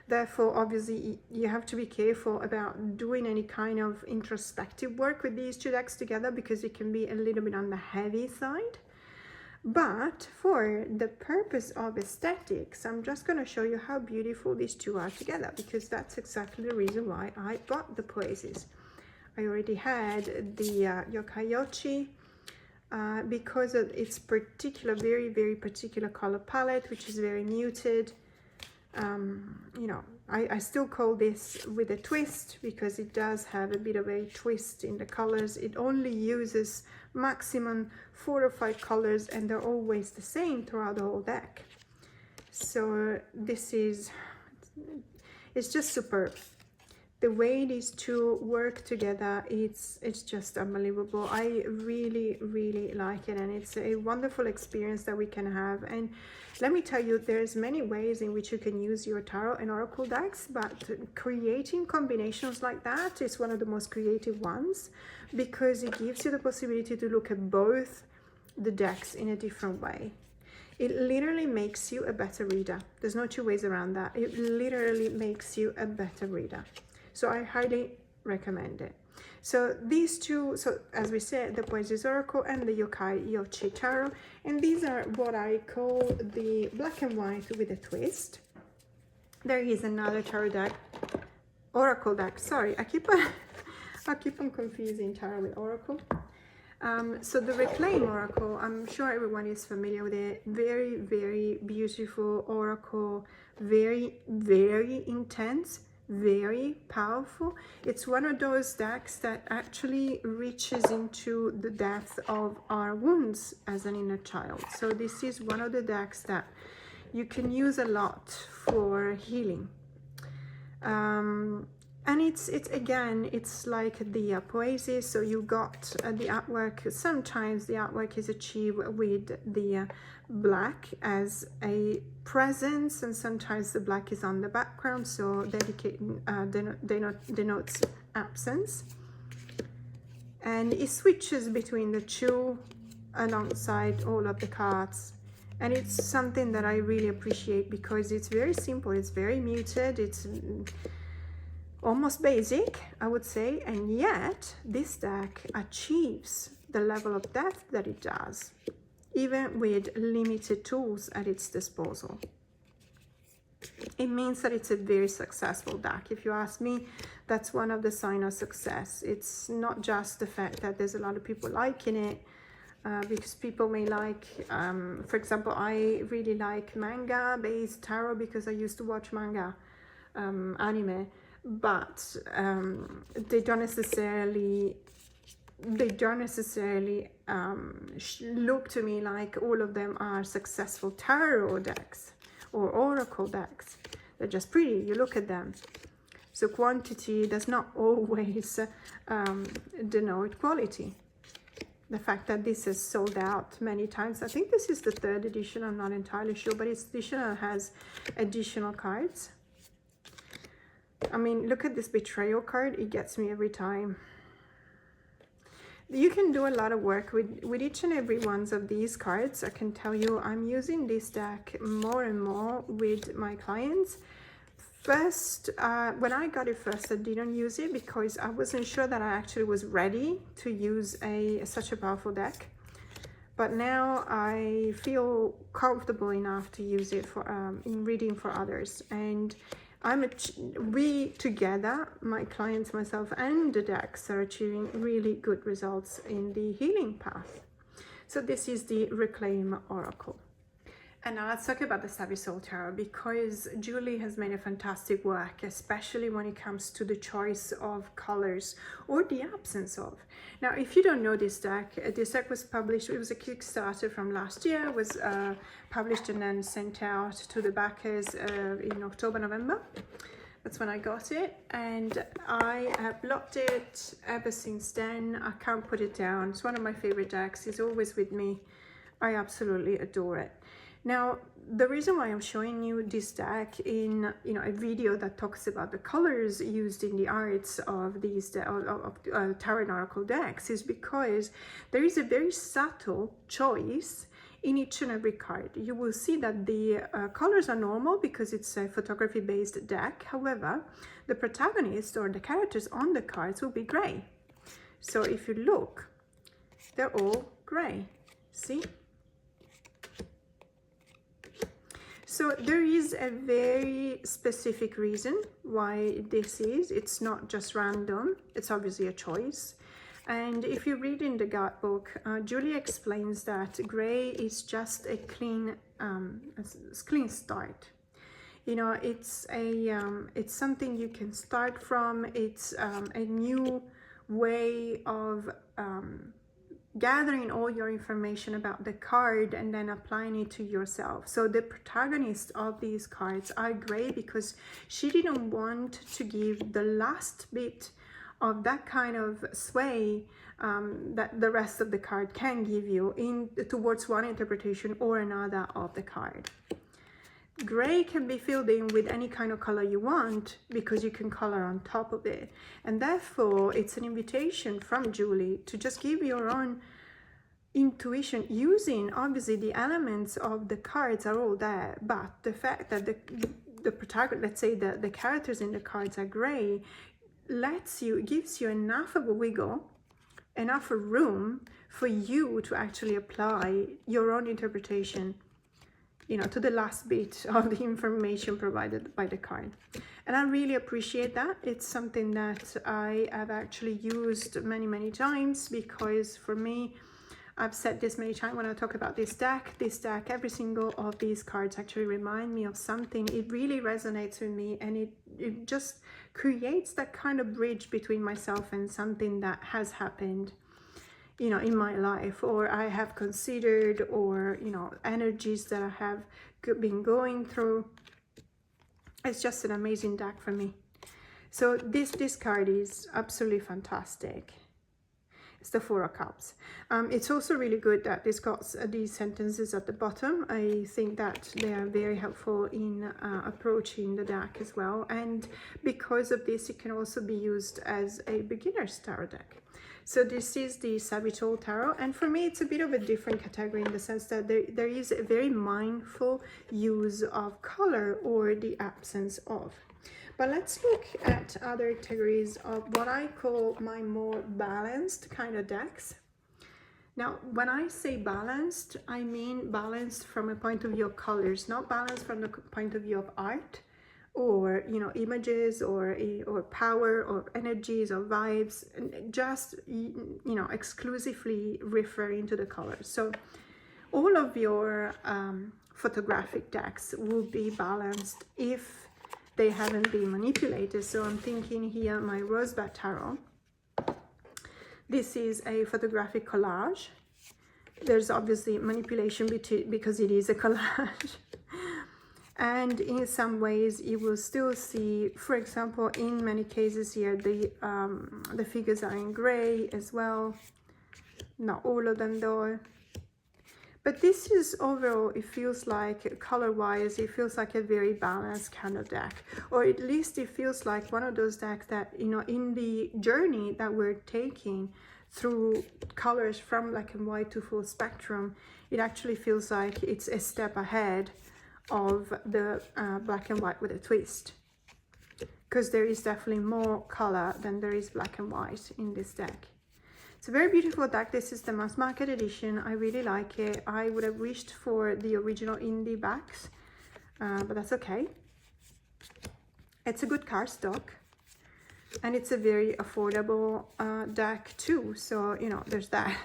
Therefore, obviously, you have to be careful about doing any kind of introspective work with these two decks together, because it can be a little bit on the heavy side. But for the purpose of aesthetics, I'm just going to show you how beautiful these two are together, because that's exactly the reason why I bought the Poesis. I already had the Yokai because of its particular, very, very particular color palette, which is very muted. You know, I still call this with a twist, because it does have a bit of a twist in the colors. It only uses maximum 4 or 5 colors, and they're always the same throughout the whole deck. So this is, it's just superb. The way these two work together, it's just unbelievable. I really, really like it, and it's a wonderful experience that we can have. And let me tell you, there's many ways in which you can use your tarot and oracle decks, but creating combinations like that is one of the most creative ones, because it gives you the possibility to look at both the decks in a different way. It literally makes you a better reader. There's no two ways around that. It literally makes you a better reader. So I highly recommend it. So these two, so as we said, the Poesis Oracle and the Yokai Tarot, and these are what I call the black and white with a twist. There is another tarot deck, Oracle deck. Sorry, I keep on confusing tarot with Oracle. So the Reclaim Oracle, I'm sure everyone is familiar with it. Very, very beautiful Oracle, very, very intense, very powerful. It's one of those decks that actually reaches into the depth of our wounds as an inner child. So this is one of the decks that you can use a lot for healing. And it's again, it's like the Poesis. So you got the artwork. Sometimes the artwork is achieved with the black as a presence, and sometimes the black is on the background, so denotes absence. And it switches between the two alongside all of the cards. And it's something that I really appreciate, because it's very simple, it's very muted, it's almost basic, I would say, and yet this deck achieves the level of depth that it does, even with limited tools at its disposal. It means that it's a very successful deck. If you ask me, that's one of the signs of success. It's not just the fact that there's a lot of people liking it, because people may like, for example, I really like manga-based tarot because I used to watch manga anime, but they don't necessarily look to me like all of them are successful tarot decks or oracle decks. They're just pretty, you look at them. So quantity does not always denote quality. The fact that this is sold out many times, I think this is the 3rd edition, I'm not entirely sure, but it's additional, has additional cards. I mean, look at this betrayal card, it gets me every time. You can do a lot of work with each and every one of these cards. I can tell you, I'm using this deck more and more with my clients. First, when I got it first, I didn't use it because I wasn't sure that I actually was ready to use such a powerful deck. But now I feel comfortable enough to use it for in reading for others. And we together, my clients, myself, and the decks are achieving really good results in the healing path. So this is the Reclaim Oracle. And now let's talk about the Savvy Soul Tarot, because Julie has made a fantastic work, especially when it comes to the choice of colors or the absence of. Now, if you don't know this deck was published, it was a Kickstarter from last year, it was published and then sent out to the backers in October, November. That's when I got it, and I have loved it ever since then. I can't put it down. It's one of my favorite decks. It's always with me. I absolutely adore it. Now, the reason why I'm showing you this deck in a video that talks about the colors used in the arts of these tarot and oracle decks is because there is a very subtle choice in each and every card. You will see that the colors are normal because it's a photography based deck. However, the protagonist or the characters on the cards will be gray. So if you look, they're all gray. See? So there is a very specific reason why this is. It's not just random. It's obviously a choice. And if you read in the guidebook, Julie explains that gray is just a clean start. You know, it's something you can start from. It's a new way of gathering all your information about the card and then applying it to yourself. So the protagonist of these cards are gray because she didn't want to give the last bit of that kind of sway that the rest of the card can give you towards one interpretation or another of the card. Gray can be filled in with any kind of color you want because you can color on top of it, and therefore it's an invitation from Julie to just give your own intuition using, obviously the elements of the cards are all there, but the fact that the protagonist, let's say the characters in the cards are gray, gives you enough of a wiggle, enough room for you to actually apply your own interpretation, you know, to the last bit of the information provided by the card. And I really appreciate that. It's something that I have actually used many times, because for me, I've said this many times when I talk about this deck, every single of these cards actually remind me of something. It really resonates with me, and it just creates that kind of bridge between myself and something that has happened, you know, in my life, or I have considered, or, you know, energies that I have been going through. It's just an amazing deck for me. So this card is absolutely fantastic. It's the Four of Cups. It's also really good that this got these sentences at the bottom. I think that they are very helpful in approaching the deck as well. And because of this, it can also be used as a beginner's tarot deck. So this is the Savvy Soul Tarot, and for me it's a bit of a different category in the sense that there is a very mindful use of color or the absence of. But let's look at other categories of what I call my more balanced kind of decks. Now, when I say balanced, I mean balanced from a point of view of colors, not balanced from the point of view of art, or, you know, images, or power, or energies, or vibes, just, you know, exclusively referring to the colors. So all of your photographic decks will be balanced if they haven't been manipulated. So I'm thinking here my Rosebud Tarot. This is a photographic collage. There's obviously manipulation because it is a collage. And in some ways you will still see, for example, in many cases here, the figures are in gray as well. Not all of them though. But this is overall, it feels like, color-wise, it feels like a very balanced kind of deck. Or at least it feels like one of those decks that, you know, in the journey that we're taking through colors from black and white to full spectrum, it actually feels like it's a step ahead of the black and white with a twist. Because there is definitely more color than there is black and white in this deck. It's a very beautiful deck. This is the mass market edition. I really like it. I would have wished for the original indie backs, but that's okay. It's a good cardstock, and it's a very affordable deck too. So, you know, there's that.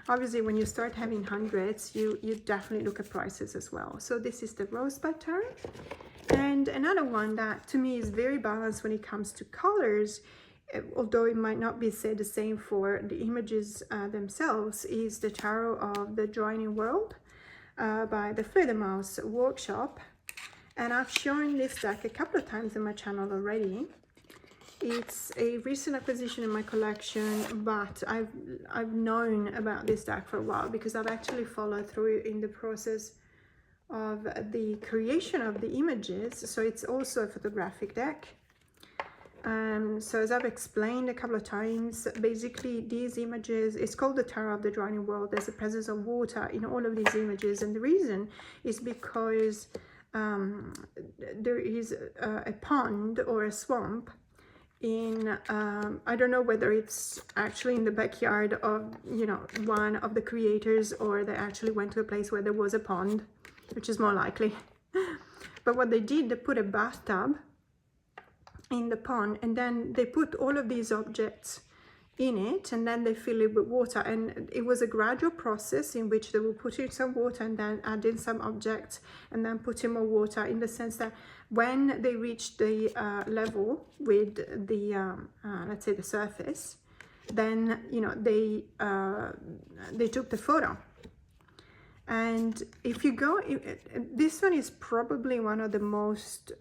Obviously, when you start having hundreds, you definitely look at prices as well. So this is the Rosebud Tarot. And another one that to me is very balanced when it comes to colors, although it might not be said the same for the images themselves, is the Tarot of the Drawing World by the Fledermaus Workshop. And I've shown this deck a couple of times in my channel already. It's a recent acquisition in my collection, but I've known about this deck for a while because I've actually followed through in the process of the creation of the images. So it's also a photographic deck. So as I've explained a couple of times, basically these images, it's called the Tarot of the Drawing World. There's a presence of water in all of these images, and the reason is because there is a pond or a swamp in I don't know whether it's actually in the backyard of, you know, one of the creators, or they actually went to a place where there was a pond, which is more likely. But what they did, they put a bathtub in the pond, and then they put all of these objects in it, and then they fill it with water. And it was a gradual process in which they will put in some water and then add in some objects and then put in more water, in the sense that when they reached the level with the let's say the surface, then, you know, they took the photo. And if you go, this one is probably one of the most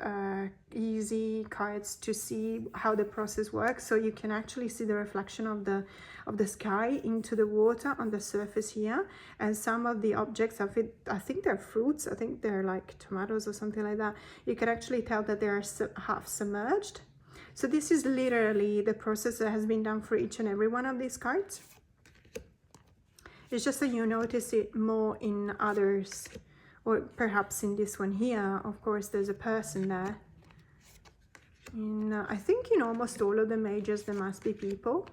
easy cards to see how the process works. So you can actually see the reflection of the sky into the water on the surface here, and some of the objects of it, I think they're fruits, I think they're like tomatoes or something like that. You can actually tell that they are half submerged. So this is literally the process that has been done for each and every one of these cards. It's just that you notice it more in others, or perhaps in this one here. Of course, there's a person there. I think in almost all of the majors there must be people,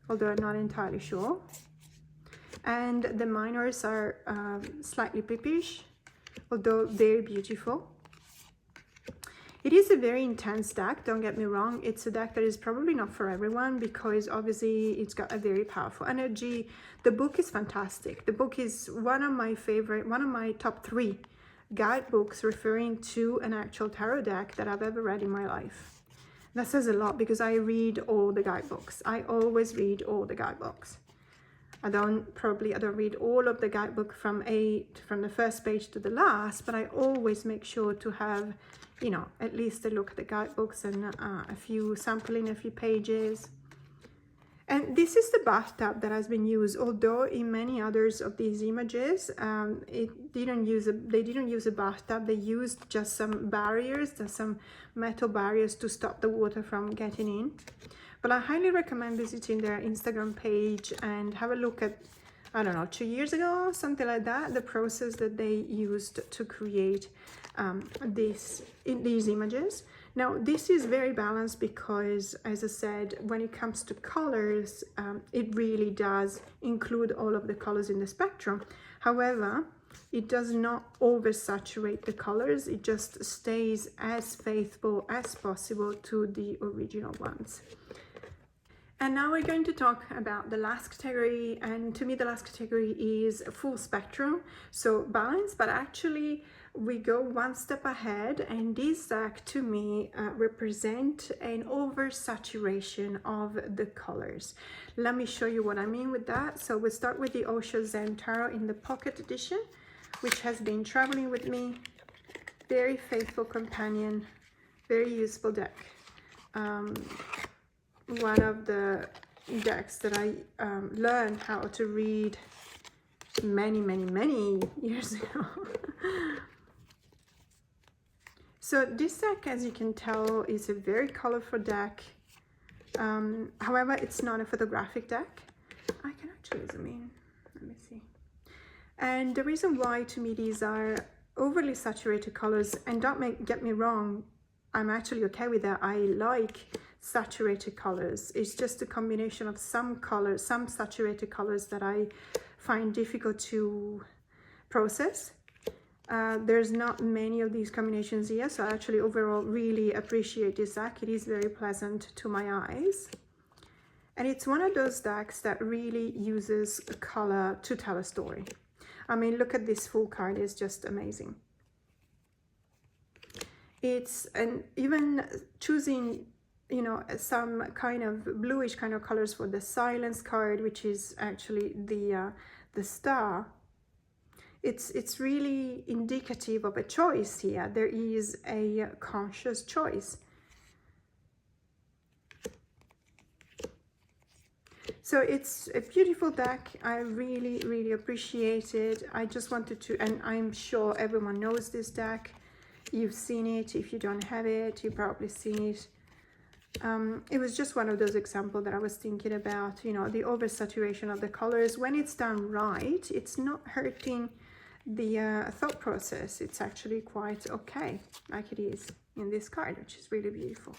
although I'm not entirely sure. And the minors are slightly pippish, although very beautiful. It is a very intense deck, don't get me wrong. It's a deck that is probably not for everyone, because obviously it's got a very powerful energy. The book is fantastic. The book is one of my top 3 guidebooks referring to an actual tarot deck that I've ever read in my life. That says a lot, because I read all the guidebooks. I always read all the guidebooks. I don't read all of the guidebook from the first page to the last, but I always make sure to have, you know, at least a look at the guidebooks and a few pages. And this is the bathtub that has been used, although in many others of these images they didn't use a bathtub. They used just some barriers, some metal barriers to stop the water from getting in. But I highly recommend visiting their Instagram page and have a look at, I don't know, 2 years ago, something like that, the process that they used to create these images. Now, this is very balanced because, as I said, when it comes to colors, it really does include all of the colors in the spectrum. However, it does not oversaturate the colors. It just stays as faithful as possible to the original ones. And now we're going to talk about the last category, and to me the last category is full spectrum, so balance, but actually we go one step ahead, and this deck to me represent an oversaturation of the colors. Let me show you what I mean with that. So we'll start with the Osho Zen Tarot in the Pocket Edition, which has been traveling with me. Very faithful companion, very useful deck. One of the decks that I learned how to read many years ago. So this deck, as you can tell, is a very colorful deck. However, it's not a photographic deck. I can actually zoom in. Let me see. And the reason why to me these are overly saturated colors, and don't get me wrong, I'm actually okay with that. I like saturated colors. It's just a combination of some colors, some saturated colors that I find difficult to process. There's not many of these combinations here, so I actually overall really appreciate this deck. It is very pleasant to my eyes. And it's one of those decks that really uses color to tell a story. I mean, look at this full card, it's just amazing. It's, and even choosing, you know, some kind of bluish kind of colors for the silence card, which is actually the star. It's really indicative of a choice here. There is a conscious choice. So it's a beautiful deck. I really, really appreciate it. I just wanted to, and I'm sure everyone knows this deck. You've seen it. If you don't have it, you've probably seen it. It was just one of those examples that I was thinking about, you know, the oversaturation of the colors. When it's done right, it's not hurting the thought process. It's actually quite okay, like it is in this card, which is really beautiful.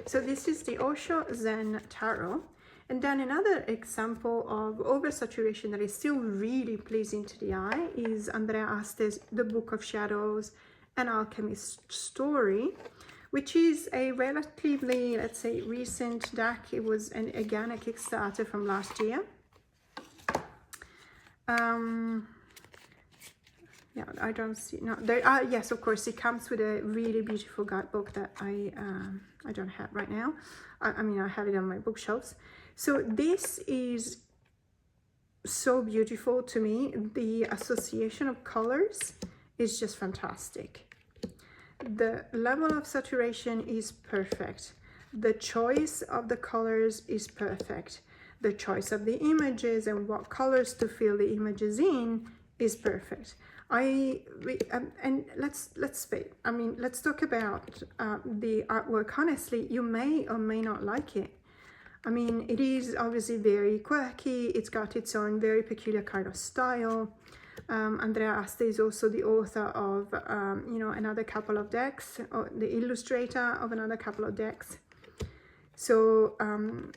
So this is the Osho Zen Tarot. And then another example of oversaturation that is still really pleasing to the eye is Andrea Aste's The Book of Shadows, An Alchemist's Story, which is a relatively, let's say, recent deck. It was, again, a Kickstarter from last year. Yeah, I don't see, no, there are, yes, of course, it comes with a really beautiful guidebook that I don't have right now. I mean, I have it on my bookshelves. So this is so beautiful to me. The association of colors is just fantastic. The level of saturation is perfect. The choice of the colors is perfect. The choice of the images and what colors to fill the images in is perfect. And let's wait. I mean, let's talk about the artwork. Honestly, you may or may not like it. I mean, it is obviously very quirky. It's got its own very peculiar kind of style. Andrea Aste is also the author of, you know, another couple of decks, or the illustrator of another couple of decks. So,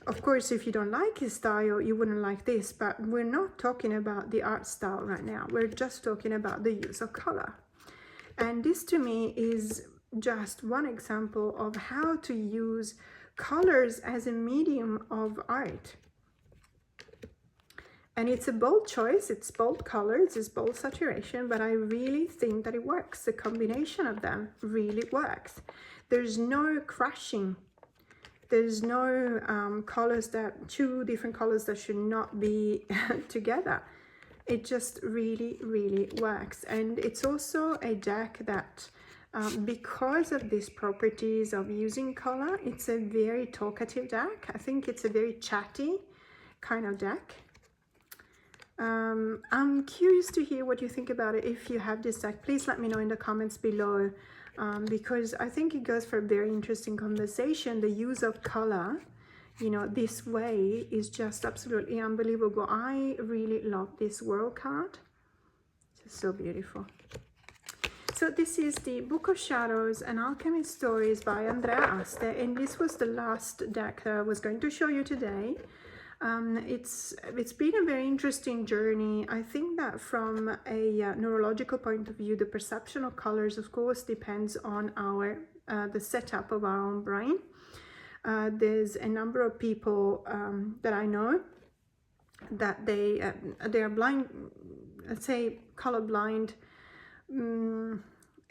of course, if you don't like his style, you wouldn't like this, but we're not talking about the art style right now. We're just talking about the use of color. And this to me is just one example of how to use colors as a medium of art. And it's a bold choice, it's bold colors, it's bold saturation, but I really think that it works. The combination of them really works. There's no crashing. There's no colors that, two different colors that should not be together. It just really, really works. And it's also a deck that, because of these properties of using color, it's a very talkative deck. I think it's a very chatty kind of deck. I'm curious to hear what you think about it. If you have this deck, please let me know in the comments below, because I think it goes for a very interesting conversation. The use of color, you know, this way is just absolutely unbelievable. I really love this world card. It's so beautiful. So this is the Book of Shadows, An Alchemist's Stories by Andrea Aste, and this was the last deck that I was going to show you today. It's been a very interesting journey. I think that from a neurological point of view, the perception of colors, of course, depends on our the setup of our own brain. There's a number of people that I know that they are blind, let's say colorblind.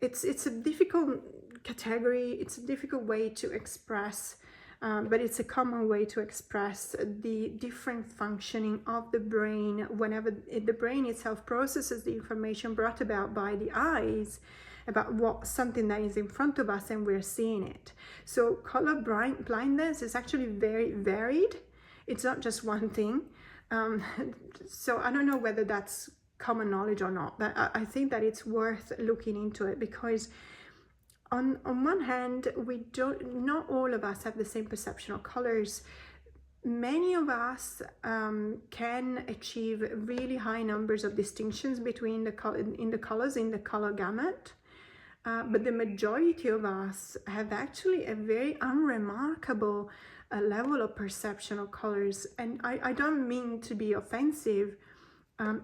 It's a difficult category. It's a difficult way to express. But it's a common way to express the different functioning of the brain whenever the brain itself processes the information brought about by the eyes about something that is in front of us and we're seeing it. So color blindness is actually very varied. It's not just one thing. So I don't know whether that's common knowledge or not, but I think that it's worth looking into it, because on one hand, not all of us have the same perception of colors. Many of us can achieve really high numbers of distinctions between the colors in the color gamut, but the majority of us have actually a very unremarkable level of perception of colors. And I don't mean to be offensive.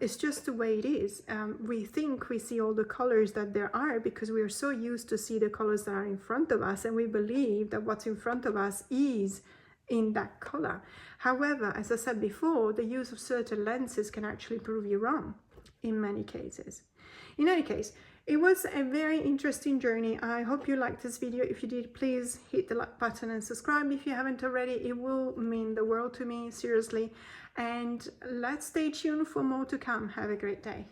It's just the way it is. We think we see all the colors that there are because we are so used to see the colors that are in front of us, and we believe that what's in front of us is in that color. However, as I said before, the use of certain lenses can actually prove you wrong in many cases. In any case, it was a very interesting journey. I hope you liked this video. If you did, please hit the like button and subscribe if you haven't already. It will mean the world to me, seriously. And let's stay tuned for more to come. Have a great day.